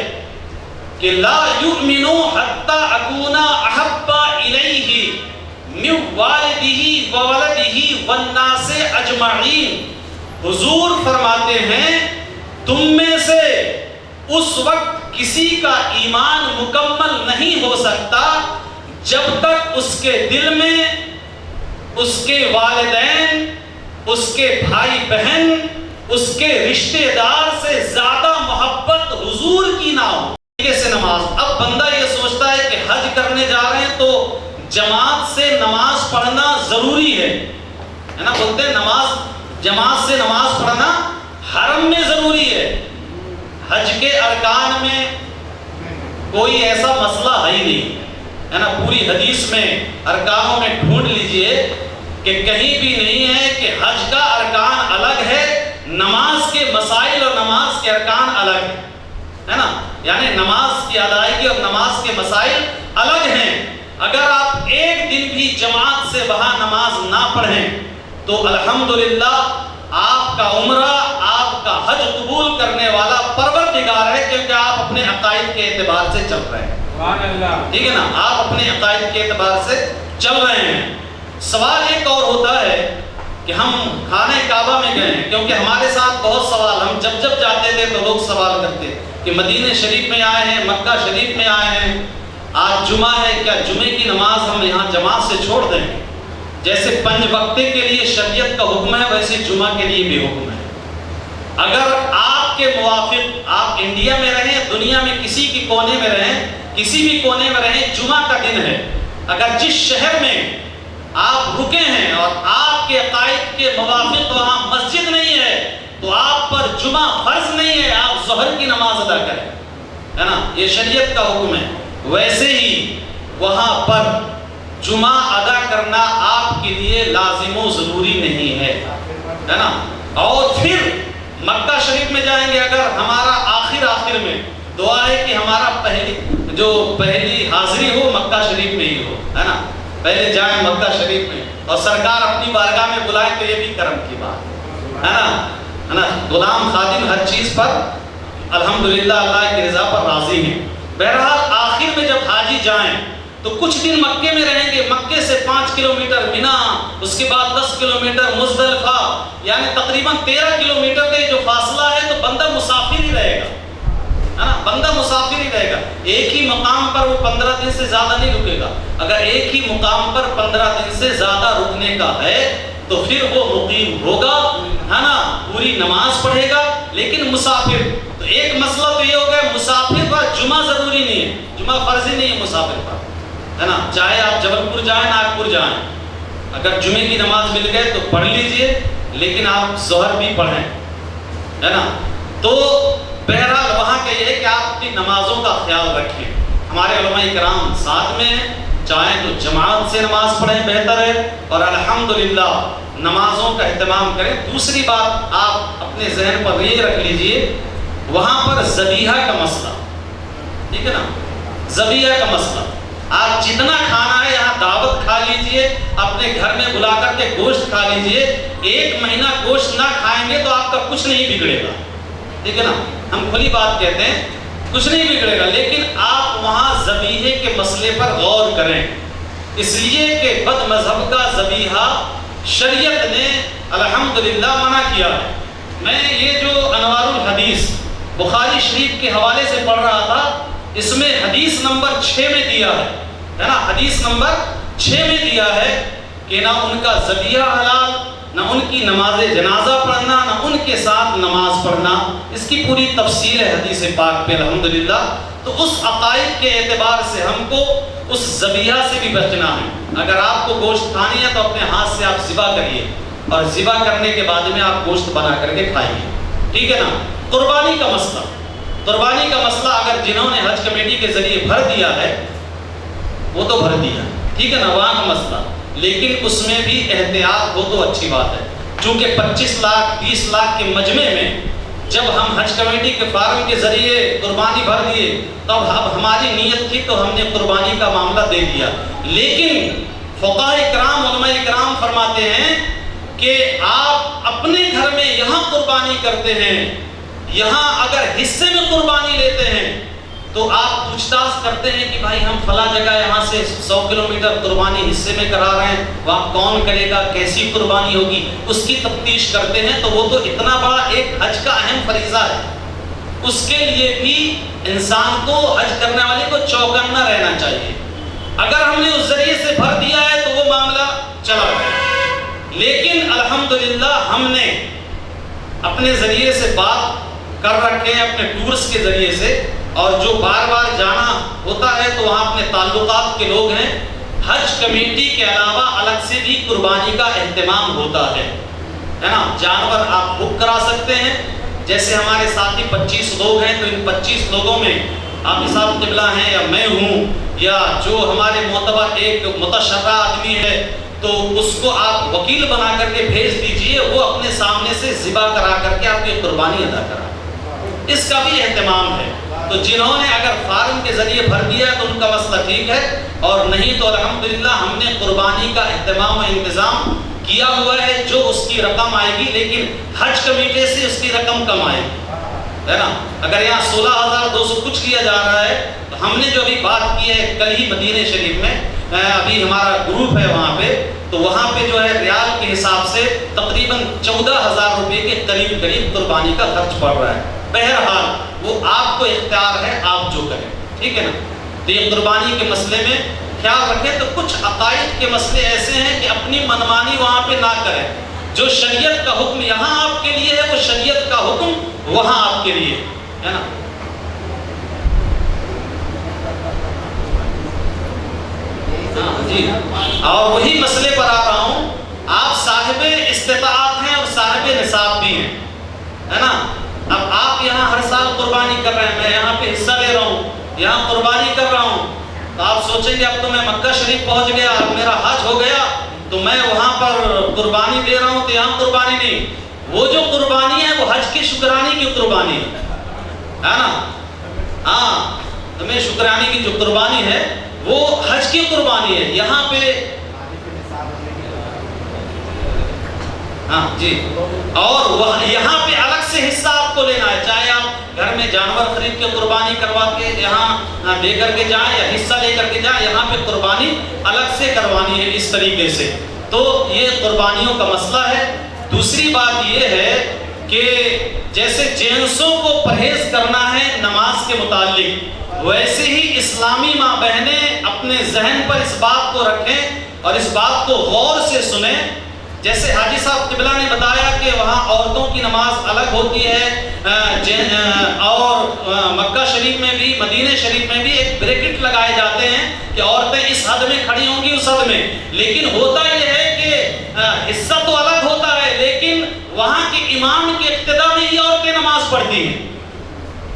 کہ لا یؤمن حتی اکون احب الیہ من والدہ وولدہ والناس اجمعین. حضور فرماتے ہیں تم میں سے اس وقت کسی کا ایمان مکمل نہیں ہو سکتا جب تک اس کے دل میں اس کے والدین، اس کے بھائی بہن، اس کے رشتہ دار سے زیادہ محبت حضور کی نہ ہو. سے نماز، اب بندہ یہ سوچتا ہے کہ حج کرنے جا رہے ہیں تو جماعت سے نماز پڑھنا ضروری ہے نا. بولتے ہیں نماز جماعت سے نماز پڑھنا حرم میں ضروری ہے. حج کے ارکان میں کوئی ایسا مسئلہ ہے ہی نہیں ہے نا. پوری حدیث میں ارکانوں میں ڈھونڈ لیجئے کہ کہیں بھی نہیں ہے کہ حج کا ارکان الگ ہے، نماز کے مسائل اور نماز کے ارکان الگ ہے نا. یعنی نماز کی ادائیگی اور نماز کے مسائل الگ ہیں. اگر آپ ایک دن بھی جماعت سے وہاں نماز نہ پڑھیں تو الحمدللہ آپ کا عمرہ، آپ کا حج قبول کرنے والا پروردگار ہے، کیونکہ آپ اپنے عقائد کے اعتبار سے چل رہے ہیں. سبحان اللہ. ٹھیک ہے نا، آپ اپنے عقائد کے اعتبار سے چل رہے ہیں. سوال ایک اور ہوتا ہے کہ ہم خانہ کعبہ میں گئے ہیں، کیونکہ ہمارے ساتھ بہت سوال، ہم جب جاتے تھے تو لوگ سوال کرتے کہ مدینہ شریف میں آئے ہیں، مکہ شریف میں آئے ہیں، آج جمعہ ہے، کیا جمعے کی نماز ہم یہاں جماعت سے چھوڑ دیں؟ جیسے 5 وقتے کے لیے شریعت کا حکم ہے ویسے جمعہ کے لیے بھی حکم ہے. اگر آپ کے موافق آپ انڈیا میں رہیں، دنیا میں کسی بھی کونے میں رہیں، کسی بھی کونے میں رہیں، جمعہ کا دن ہے. اگر جس شہر میں آپ رکے ہیں اور آپ کے عقائد کے موافق وہاں مسجد نہیں ہے تو آپ پر جمعہ فرض نہیں ہے، آپ ظہر کی نماز ادا کریں ہے نا. یہ شریعت کا حکم ہے. ویسے ہی وہاں پر جمعہ ادا کرنا آپ کے لیے لازم و ضروری نہیں ہے نا. اور پھر مکہ شریف میں جائیں گے، اگر ہمارا آخر میں دعا ہے کہ ہمارا پہلی حاضری ہو مکہ شریف میں ہی ہو ہے نا. پہلے جائیں مکہ شریف میں اور سرکار اپنی بارگاہ میں بلائے تو یہ بھی کرم کی بات ہے نا. غلام خادم ہر چیز پر الحمدللہ اللہ کی رضا پر راضی ہیں. بہرحال آخر میں جب حاجی جائیں تو کچھ دن مکے میں رہیں گے. مکے سے 5 کلومیٹر مینا، اس کے بعد 10 کلومیٹر مزدلفہ، یعنی تقریباً 13 کلومیٹر کا جو فاصلہ ہے تو بندہ مسافر ہی رہے گا ہے نا. بندہ مسافر ہی رہے گا. ایک ہی مقام پر وہ 15 دن سے زیادہ نہیں رکے گا. اگر ایک ہی مقام پر 15 دن سے زیادہ رکنے کا ہے تو پھر وہ مقیم ہوگا ہے نا، پوری نماز پڑھے گا لیکن مسافر. تو ایک مسئلہ تو یہ ہو گیا مسافر پر جمعہ ضروری نہیں ہے، جمعہ فرضی نہیں ہے مسافر پر ہے نا. چاہے آپ جبل پور جائیں، ناگپور جائیں، اگر جمعے کی نماز مل گئے تو پڑھ لیجئے لیکن آپ ظہر بھی پڑھیں ہے نا. تو بہرحال وہاں کا یہ ہے کہ آپ اپنی نمازوں کا خیال رکھیں. ہمارے علماء کرام ساتھ میں ہیں، چاہیں تو جماعت سے نماز پڑھیں بہتر ہے اور الحمدللہ نمازوں کا اہتمام کریں. دوسری بات آپ اپنے ذہن پر یہ رکھ لیجئے، وہاں پر ذبیحہ کا مسئلہ، ٹھیک ہے نا، ذبیحہ کا مسئلہ. آپ جتنا کھانا ہے یہاں دعوت کھا لیجئے، اپنے گھر میں بلا کر کے گوشت کھا لیجئے. 1 مہینہ گوشت نہ کھائیں گے تو آپ کا کچھ نہیں بگڑے گا، ٹھیک ہے نا. ہم کھلی بات کہتے ہیں، کچھ نہیں بگڑے گا. لیکن آپ وہاں ذبیحے کے مسئلے پر غور کریں، اس لیے کہ بد مذہب کا ذبیحہ شریعت نے الحمدللہ منع کیا ہے. میں یہ جو انوار الحدیث بخاری شریف کے حوالے سے پڑھ رہا تھا، اس میں حدیث نمبر 6 میں دیا ہے ہے نا. حدیث نمبر 6 میں دیا ہے کہ نہ ان کا ذبیحہ حلال، نہ ان کی نماز جنازہ پڑھنا، نہ ان کے ساتھ نماز پڑھنا. اس کی پوری تفصیل ہے حدیث پاک پہ الحمدللہ. تو اس عقائد کے اعتبار سے ہم کو اس ذبیحہ سے بھی بچنا ہے. اگر آپ کو گوشت کھانی ہے تو اپنے ہاتھ سے آپ ذبح کریے، اور ذبح کرنے کے بعد میں آپ گوشت بنا کر کے کھائیے. ٹھیک ہے نا. قربانی کا مسئلہ، قربانی کا مسئلہ اگر جنہوں نے حج کمیٹی کے ذریعے بھر دیا ہے وہ تو بھر دیا، ٹھیک ہے نا، وہاں کا مسئلہ. لیکن اس میں بھی احتیاط ہو تو اچھی بات ہے. چونکہ 25 لاکھ 20 لاکھ کے مجمع میں جب ہم حج کمیٹی کے فارم کے ذریعے قربانی بھر دیے تب ہماری نیت تھی تو ہم نے قربانی کا معاملہ دے دیا. لیکن فقہاء کرام، علماء کرام فرماتے ہیں کہ آپ اپنے گھر میں یہاں قربانی کرتے ہیں، یہاں اگر حصے میں قربانی لیتے ہیں تو آپ پوچھ تاچھ کرتے ہیں کہ بھائی ہم فلاں جگہ یہاں سے 100 کلومیٹر قربانی حصے میں کرا رہے ہیں، وہاں کون کرے گا، کیسی قربانی ہوگی، اس کی تفتیش کرتے ہیں. تو وہ تو اتنا بڑا ایک حج کا اہم فریضہ ہے، اس کے لیے بھی انسان کو، حج کرنے والے کو چوکنا رہنا چاہیے. اگر ہم نے اس ذریعے سے بھر دیا ہے تو وہ معاملہ چلا گیا. لیکن الحمدللہ ہم نے اپنے ذریعے سے بات کر رکھے ہیں، اپنے ٹورس کے ذریعے سے، اور جو بار بار جانا ہوتا ہے تو وہاں اپنے تعلقات کے لوگ ہیں. حج کمیٹی کے علاوہ الگ سے بھی قربانی کا اہتمام ہوتا ہے نا. جانور آپ بک کرا سکتے ہیں. جیسے ہمارے ساتھی 25 لوگ ہیں تو ان 25 لوگوں میں آپ صاحب قبلہ ہیں یا میں ہوں یا جو ہمارے معتبر ایک متشرع آدمی ہے تو اس کو آپ وکیل بنا کر کے بھیج دیجئے، وہ اپنے سامنے سے ذبح کرا کر کے آپ کی قربانی ادا کرا. اس کا بھی اہتمام ہے. تو جنہوں نے اگر فارم کے ذریعے بھر دیا ہے تو ان کا مسئلہ ٹھیک ہے، اور نہیں تو الحمدللہ ہم نے قربانی کا اہتمام و انتظام کیا ہوا ہے. جو اس کی رقم آئے گی، لیکن حج کمیٹی سے اس کی رقم کم آئے گی، ہے نا. اگر یہاں 16,200 کچھ لیا جا رہا ہے تو ہم نے جو ابھی بات کی ہے کل ہی مدینہ شریف میں، ابھی ہمارا گروپ ہے وہاں پہ، تو وہاں پہ جو ہے ریال کے حساب سے تقریباً 14,000 روپے کے قریب قربانی کا خرچ پڑ رہا ہے. بہرحال وہ آپ کو اختیار ہے، آپ جو کریں، ٹھیک ہے نا. تو یہ قربانی کے مسئلے میں خیال رکھیں. تو کچھ عقائد کے مسئلے ایسے ہیں کہ اپنی منمانی وہاں پہ نہ کریں. جو شریعت کا حکم یہاں آپ کے لیے ہے وہ شریعت کا حکم وہاں آپ کے لیے ہے نا. جی، اور وہی مسئلے پر آ رہا ہوں. آپ صاحب استطاعت ہیں اور صاحب نصاب بھی ہیں، ہے نا. اب آپ یہاں ہر سال قربانی کر رہے ہیں، میں یہاں پہ حصہ لے رہا ہوں، یہاں قربانی کر رہا ہوں، تو آپ سوچیں گے اب تو میں مکہ شریف پہنچ گیا، اب میرا حج ہو گیا تو میں وہاں پر قربانی دے رہا ہوں تو یہاں قربانی نہیں. وہ جو قربانی ہے وہ حج کی شکرانی کی قربانی ہے نا. ہاں، تمہیں شکرانی کی جو قربانی ہے وہ حج کی قربانی ہے. یہاں پہ ہاں جی، اور یہاں پہ الگ سے حصہ آپ کو لینا ہے. چاہے آپ گھر میں جانور خرید کے قربانی کروا کے یہاں دے کر کے جائیں یا حصہ لے کر کے جائیں، یہاں پہ قربانی الگ سے کروانی ہے اس طریقے سے. تو یہ قربانیوں کا مسئلہ ہے. دوسری بات یہ ہے کہ جیسے جینسوں کو پرہیز کرنا ہے نماز کے متعلق، ویسے ہی اسلامی ماں بہنیں اپنے ذہن پر اس بات کو رکھیں اور اس بات کو غور سے سنیں. جیسے حاجی صاحب قبلہ نے بتایا کہ وہاں عورتوں کی نماز الگ ہوتی ہے، اور مکہ شریف میں بھی، مدینہ شریف میں بھی ایک بریکٹ لگائے جاتے ہیں کہ عورتیں اس حد میں کھڑی ہوں گی، اس حد میں. لیکن ہوتا یہ ہے کہ حصہ تو الگ ہوتا ہے، لیکن وہاں کے امام کے اقتداء میں ہی عورتیں نماز پڑھتی ہیں،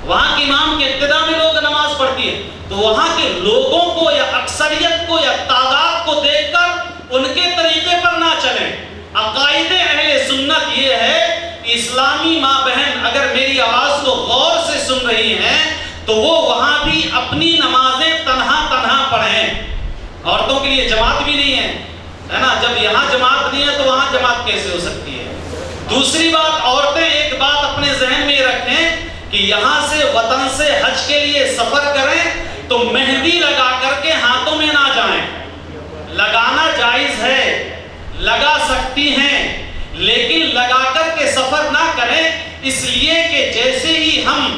وہاں کے امام کے اقتداء میں لوگ نماز پڑھتی ہیں. تو وہاں کے لوگوں کو یا اکثریت کو یا تعداد کو دیکھ کر ان کے طریقے پر نہ چلیں. عقائد اہل سنت یہ ہے کہ اسلامی ماں بہن اگر میری آواز کو غور سے سن رہی ہیں تو وہ وہاں بھی اپنی نمازیں تنہا پڑھیں. عورتوں کے لیے جماعت بھی نہیں ہے نا. جب یہاں جماعت نہیں ہے تو وہاں جماعت کیسے ہو سکتی ہے. دوسری بات، عورتیں ایک بات اپنے ذہن میں رکھیں کہ یہاں سے وطن سے حج کے لیے سفر کریں تو مہندی لگا کر کے ہاتھوں میں نہ جائیں. لگانا جائز ہے، لگا سکتی ہیں، لیکن لگا کر کے سفر نہ کریں، اس لیے کہ جیسے ہی ہم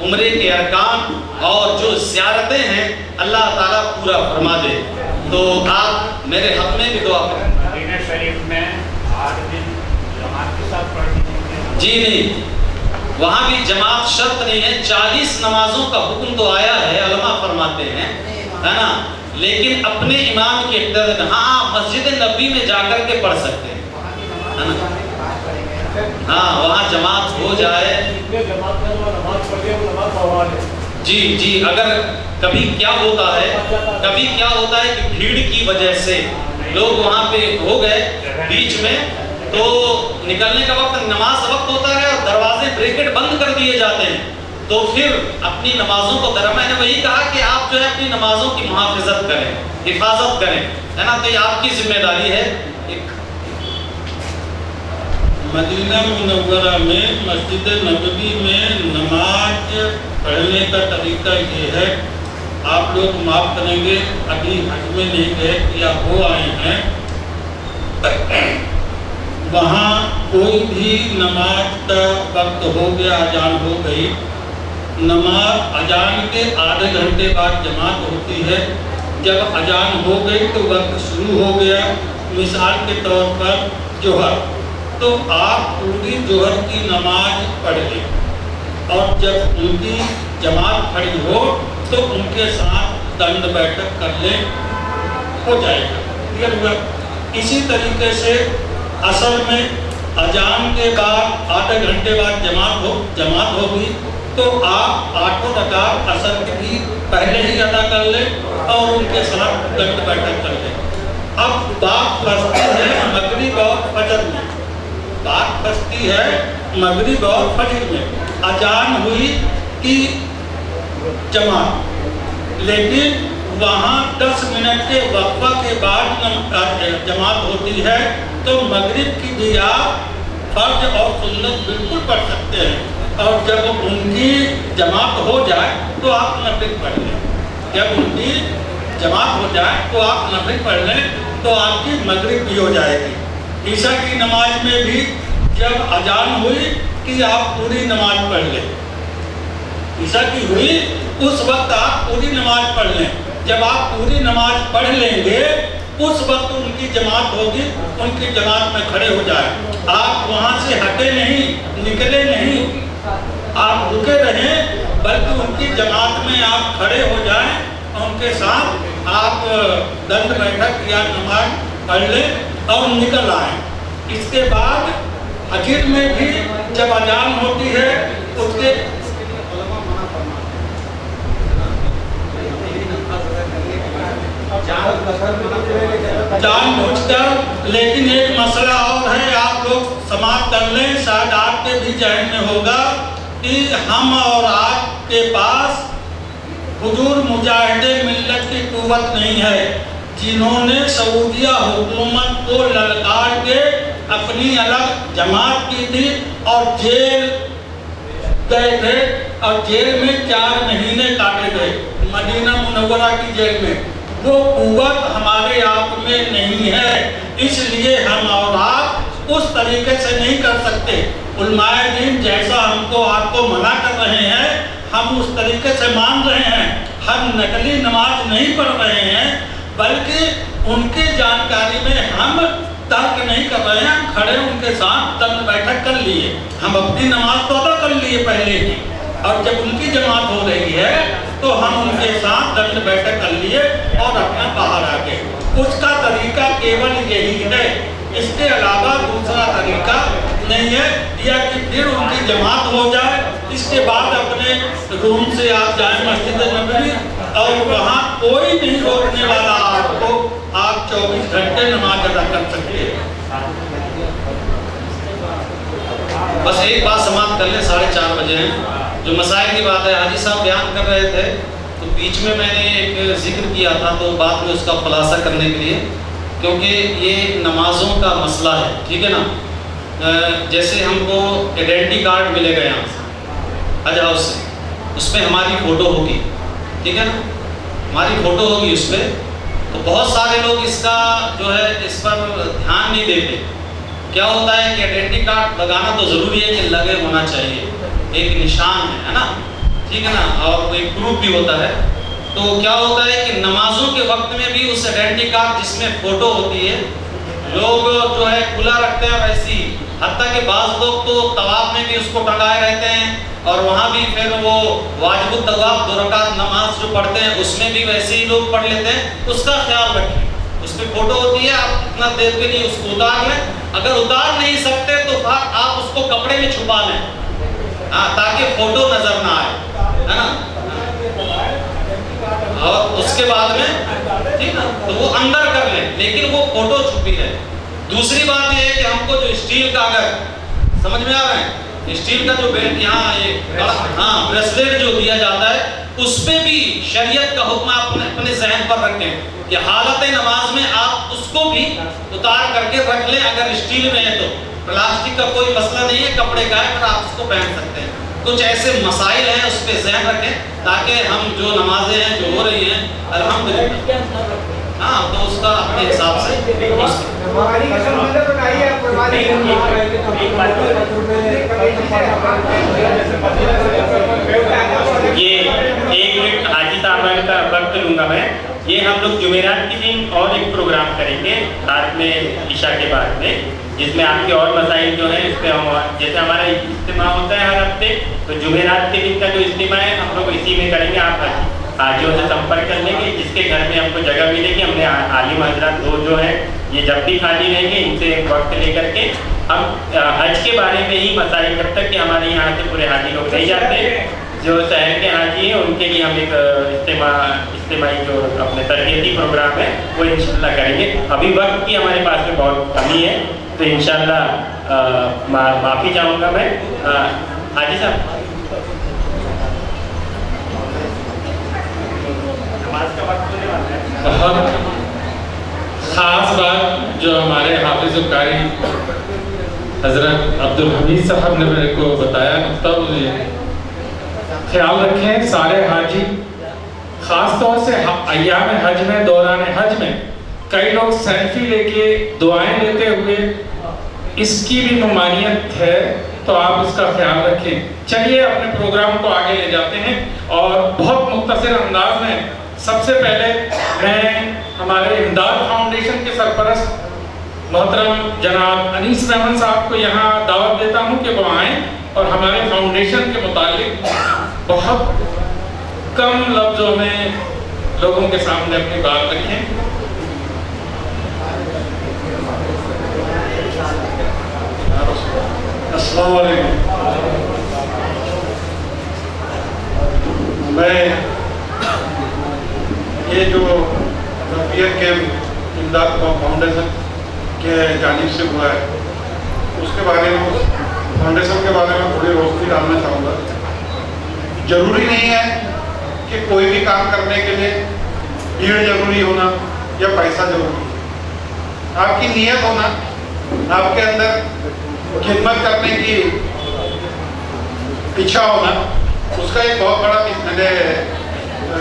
عمرے کے ارکان اور جو زیارتیں ہیں اللہ تعالیٰ پورا فرما دے۔ تو آپ میرے حق میں بھی دعا کریں۔ مدینہ شریف میں 8 دن جماعت کے ساتھ پڑھنی ہے؟ جی نہیں، وہاں بھی جماعت شرط نہیں ہے، 40 نمازوں کا حکم تو آیا ہے، علماء فرماتے ہیں، ہے نا، لیکن اپنے امام کے اقتداء، ہاں مسجد نبی میں جا کر کے پڑھ سکتے ہیں، ہے نا، ہاں وہاں جماعت ہو جائے۔ جی جی، اگر کبھی کیا ہوتا ہے کہ بھیڑ کی وجہ سے لوگ وہاں پہ ہو گئے بیچ میں، تو نکلنے کا وقت، نماز وقت ہوتا ہے اور دروازے بریکٹ بند کر دیے جاتے ہیں، تو پھر اپنی نمازوں کو میں نے وہی کہا کہ آپ جو ہے اپنی نمازوں کی محافظت کریں، حفاظت کریں، ہے نا، تو یہ آپ کی ذمہ داری ہے۔ مدینہ منورہ میں مسجد نبوی میں نماز پڑھنے کا طریقہ یہ ہے، آپ لوگ معاف کریں گے، ابھی حج میں نہیں گئے یا ہو آئے ہیں، وہاں کوئی بھی نماز کا وقت ہو گیا، اذان ہو گئی، نماز اذان کے آدھے گھنٹے بعد جماعت ہوتی ہے، جب اذان ہو گئی تو وقت شروع ہو گیا، مثال کے طور پر جوہر، تو آپ پوری جوہر کی نماز پڑھ لیں، اور جب ان کی جماعت کھڑی ہو تو ان کے ساتھ دنڈ بیٹھک کر لیں، ہو جائے گا، کلیئر ہوا۔ اسی طریقے سے عصر میں اذان کے بعد آدھے گھنٹے بعد جماعت ہوگی، تو آپ 8 رکعت عصر کی بھی پہلے ہی ادا کر لیں اور ان کے ساتھ دنڈ بیٹھک کر لیں۔ اب بات پھنستی ہے مغرب اور فجر میں، بات پھنستی ہے مغرب اور فجر میں، اذان ہوئی کہ جماعت، لیکن وہاں 10 منٹ کے وقفہ کے بعد جماعت ہوتی ہے، تو مغرب کی بھی آپ فرض اور سنت بالکل پڑھ سکتے ہیں، اور جب ان کی جماعت ہو جائے تو آپ نفل پڑھ لیں، جب ان کی جماعت ہو جائے تو آپ نفل پڑھ لیں، تو آپ کی مغرب بھی ہو جائے گی۔ عشاء کی نماز میں بھی جب اذان ہوئی کہ آپ پوری نماز پڑھ لیں، عشاء کی ہوئی اس وقت آپ پوری نماز پڑھ لیں، جب آپ پوری نماز پڑھ لیں گے اس وقت ان کی جماعت ہوگی، ان کی جماعت میں کھڑے ہو جائیں، آپ وہاں سے ہٹے نہیں، نکلے نہیں، آپ رکے رہیں، بلکہ ان کی جماعت میں آپ کھڑے ہو جائیں، ان کے ساتھ آپ دنڈ بیٹھک یا نماز پڑھ لیں اور نکل آئیں۔ اس کے بعد فجر میں بھی جب اذان ہوتی ہے اس کے جان بوجھ کر، لیکن ایک مسئلہ اور ہے، آپ لوگ سماعت کر لیں، شاید آپ کے بھی ذہن میں ہوگا کہ ہم اور آپ کے پاس حضور مجاہد ملت کی قوت نہیں ہے، جنہوں نے سعودیہ حکومت کو للکار کے اپنی الگ جماعت کی تھی اور جیل گئے تھے، اور جیل میں 4 مہینے کاٹے گئے، مدینہ منورہ کی جیل میں، وہ قوت ہمارے آپ میں نہیں ہے، اس لیے ہم اور آپ اس طریقے سے نہیں کر سکتے۔ علماء دین جیسا ہم کو آپ کو منع کر رہے ہیں، ہم اس طریقے سے مان رہے ہیں، ہم نقلی نماز نہیں پڑھ رہے ہیں، بلکہ ان کی جانکاری میں ہم ترک نہیں کر رہے ہیں، ہم کھڑے ان کے ساتھ دنڈ بیٹھک کر لیے، ہم اپنی نماز تو ادا کر لیے پہلے ہی، اور جب ان کی جماعت ہو رہی ہے تو ہم ان کے ساتھ دنڈ بیٹھک کر لیے اور اپنا باہر آ گئے۔ اس کا طریقہ کیول یہی ہے، اس کے علاوہ دوسرا طریقہ نہیں ہے، یا کہ پھر ان کی جماعت ہو جائے، اس کے بعد اپنے روم سے آپ جائیں مسجد نبوی، اور وہاں کوئی نہیں روکنے والا آپ کو، آپ 24 گھنٹے نماز ادا کر سکتے ہیں۔ بس ایک بات سماعت کر لیں، 4:30 بجے ہیں، جو مسائل کی بات ہے حاجی صاحب بیان کر رہے تھے، تو بیچ میں نے ایک ذکر کیا تھا، تو بعد میں اس کا خلاصہ کرنے کے لیے، کیونکہ یہ نمازوں کا مسئلہ ہے، ٹھیک ہے نا، جیسے ہم کو آئیڈینٹی کارڈ ملے گا یہاں سے حج ہاؤس سے، اس پہ ہماری فوٹو ہوگی، ٹھیک ہے نا، ہماری فوٹو ہوگی اس پہ، تو بہت سارے لوگ اس کا جو ہے اس پر دھیان نہیں دیتے۔ کیا ہوتا ہے کہ آئیڈینٹی کارڈ لگانا تو ضروری ہے کہ لگے ہونا چاہیے، ایک نشان ہے نا، ٹھیک ہے نا, اور ایک گروپ بھی ہوتا ہے. تو کیا ہوتا ہے کہ نمازوں کے وقت میں بھی اس آئیڈینٹی کارڈ جس میں فوٹو ہوتی ہے لوگ جو ہے کھلا رکھتے ہیں ویسی, حتیٰ کہ بعض لوگ تو طواف میں بھی اس کو ٹنگائے رہتے ہیں, اور وہاں بھی پھر وہ واجب الطواف 2 رکعت نماز جو پڑھتے ہیں اس میں بھی ویسے ہی لوگ پڑھ لیتے ہیں. اس کا خیال رکھیں, اس پہ فوٹو ہوتی ہے, آپ اتنا دیر کے لیے اس کو اتار لیں, اگر اتار نہیں سکتے تو آپ اس کو کپڑے میں چھپا لیں تاکہ فوٹو نظر نہ آئے, ہے نا. اور اس کے بعد میں ٹھیک نا تو وہ اندر کر لیں لیکن وہ فوٹو چھپی ہے. دوسری بات یہ ہے کہ ہم کو جو اسٹیل کا, اگر سمجھ میں آ رہے ہیں, اسٹیل کا جو بیلٹ یہاں یہ بریسلیٹ جو دیا جاتا ہے اس پہ بھی شریعت کا حکم آپ اپنے ذہن پر رکھیں کہ حالت نماز میں آپ اس کو بھی اتار کر کے رکھ لیں. اگر اسٹیل میں ہے تو پلاسٹک کا کوئی مسئلہ نہیں ہے, کپڑے کا ہے, پر آپ اس کو پہن سکتے ہیں. کچھ ایسے مسائل ہیں اس پہ ذہن رکھیں تاکہ ہم جو نمازیں ہیں جو ہو رہی ہیں الحمدللہ تو اس کا اپنے حساب سے یہ 1 منٹ حاجی صاحب کا وقت لوں گا میں. یہ ہم لوگ جمعرات کے دن اور ایک پروگرام کریں گے رات میں عشاء کے بعد میں, جس میں آپ کے اور مسائل جو ہیں اس پہ ہم, جیسے ہمارا اجتماع ہوتا ہے ہر ہفتے, تو جمعرات کے دن کا جو اجتماع ہے ہم لوگ اسی میں کریں گے. آپ حاجیوں سے سمپرک کر لیں گے, جس کے گھر میں ہم کو جگہ ملے گی. ہم نے عالم حضرات 2 جو ہیں یہ جب بھی خالی رہیں گے, ان سے ایک وقت لے کر کے ہم حج کے بارے میں ہی مسائل جب تک کہ ہمارے یہاں سے پورے حاجی لوگ نہیں جاتے, جو شہر کے حاجی ہیں ان کے لیے ہم ایک اجتماعی جو اپنے تربیتی پروگرام ہے وہ انشاءاللہ کریں گے. ابھی وقت کی ہمارے پاس میں بہت کمی ہے تو انشاءاللہ معافی چاہوں گا میں. حاجی صاحب بہت خاص بات جو ہمارے حافظ القاری حضرت عبدالحمید صاحب نے میرے کو بتایا نقطہ, خیال رکھیں سارے حاجی, خاص طور سے ایام حج میں, دوران حج میں کئی لوگ سیلفی لے کے دعائیں لیتے ہوئے, اس کی بھی ممانعت ہے تو آپ اس کا خیال رکھیں. چلیے اپنے پروگرام کو آگے لے جاتے ہیں اور بہت مختصر انداز میں سب سے پہلے میں ہمارے امداد فاؤنڈیشن کے سرپرست محترم جناب انیس رحمان صاحب کو یہاں دعوت دیتا ہوں کہ وہ آئیں اور ہمارے فاؤنڈیشن کے متعلق بہت کم لفظوں میں لوگوں کے سامنے اپنی بات رکھیں. السلام علیکم. میں یہ جو تربیت کے امداد فاؤنڈیشن کے جانب سے ہوا ہے اس کے بارے میں, فاؤنڈیشن کے بارے میں تھوڑی روشنی ڈالنا چاہوں گا. ضروری نہیں ہے کہ کوئی بھی کام کرنے کے لیے بھیڑ ضروری ہونا یا پیسہ ضروری ہے. آپ کی نیت ہونا, آپ کے اندر خدمت کرنے کی اچھا ہونا, اس کا ایک بہت بڑا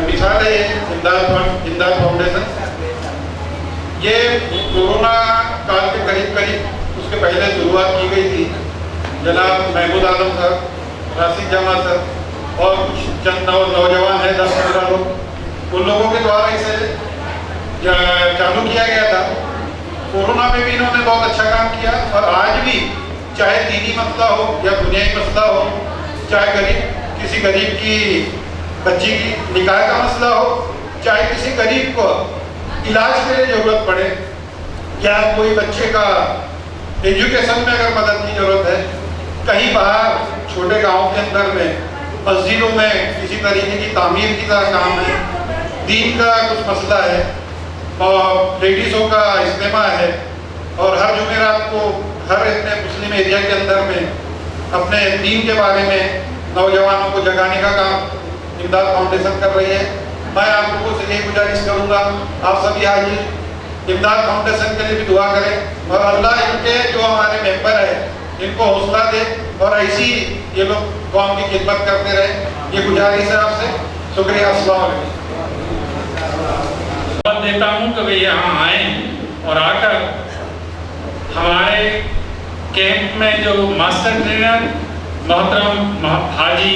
مثال ہے یہ امداد فاؤنڈیشن. یہ کورونا کال کے قریب اس کے پہلے شروعات کی گئی تھی. جناب محمود عالم صاحب, راشد جمع صاحب اور کچھ چند نوجوان ہیں 10-15 لوگ, ان لوگوں کے دوارا اسے چالو کیا گیا تھا. کورونا میں بھی انہوں نے بہت اچھا کام کیا اور آج بھی چاہے دینی مسئلہ ہو یا دنیائی مسئلہ ہو, چاہے کسی غریب کی بچی کی نکاح کا مسئلہ ہو, چاہے کسی غریب کو علاج کے لیے ضرورت پڑے یا کوئی بچے کا ایجوکیشن میں اگر مدد کی ضرورت ہے, کہیں باہر چھوٹے گاؤں کے اندر میں مسجدوں میں کسی طریقے کی تعمیر کی طرح کام ہے, دین کا کچھ مسئلہ ہے اور لیڈیزوں کا اجتماع ہے, اور ہر جمعرات کو ہر اپنے مسلم ایریا کے اندر میں اپنے دین کے بارے میں نوجوانوں کو جگانے کا کام امداد فاؤنڈیشن کر رہی ہے. میں آپ لوگوں سے یہ گزارش کروں گا, آپ سبھی حاجی امداد فاؤنڈیشن کے لیے بھی دعا کریں اور اللہ ان کے جو ہمارے ممبر ہیں ان کو حوصلہ دے اور ایسی یہ لوگ قوم کی خدمت کرتے رہے. یہ گزارش ہے آپ سے. شکریہ. السلام علیکم. دیتا ہوں کہ وہ یہاں آئیں اور آ کر ہمارے کیمپ میں جو ماسٹر ٹرینر محترم حاجی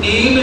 3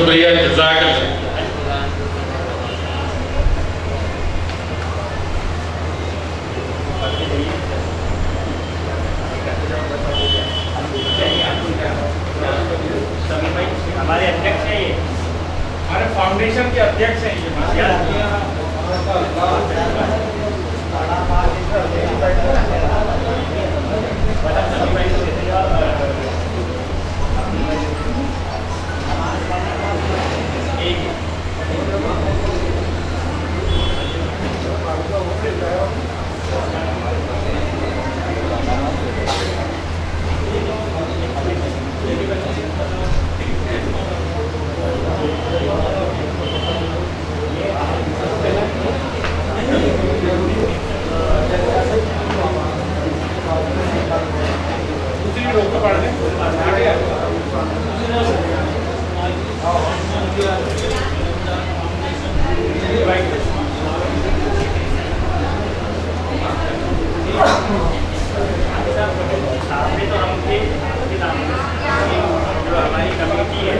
شکریہ، جزاک اللہ۔ ہمارے ادھیکش ہیں، یہ ہمارے فاؤنڈیشن کے ادھیکش ہیں یہ۔ ہماری کمیٹی ہے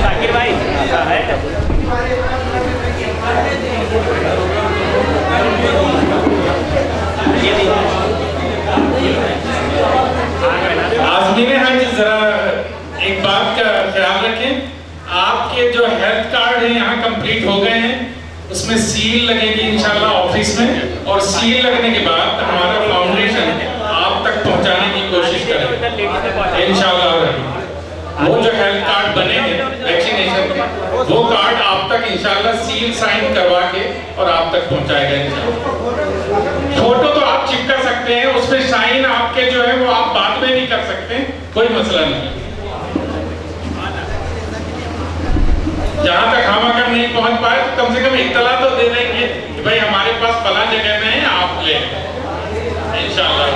شاکر بھائی آزمین حج ذرا ایک بات کا خیال رکھیں، آپ کے جو ہیلتھ کارڈ ہیں یہاں کمپلیٹ ہو گئے ہیں، اس میں سیل لگے گی انشاءاللہ آفس میں، اور سیل لگنے کے بعد ہمارا فاؤنڈیشن آپ تک پہنچانے کی کوشش کرے انشاءاللہ۔ وہ جو ہیلتھ کارڈ بنے ہیں ویکسینیشن کے، وہ کارڈ آپ تک انشاءاللہ سیل سائن کروا کے اور آپ تک پہنچائے گا انشاءاللہ۔ فوٹو تو آپ چپکا سکتے ہیں، اس پہ سائن آپ کے جو ہے وہ آپ بعد میں نہیں کر سکتے، کوئی مسئلہ نہیں۔ جہاں تک ہم اگر نہیں پہنچ پائے تو کم سے کم اطلاع تو دے دیں گے کہ بھائی ہمارے پاس فلاں جگہ میں ہے، آپ لیں انشاءاللہ۔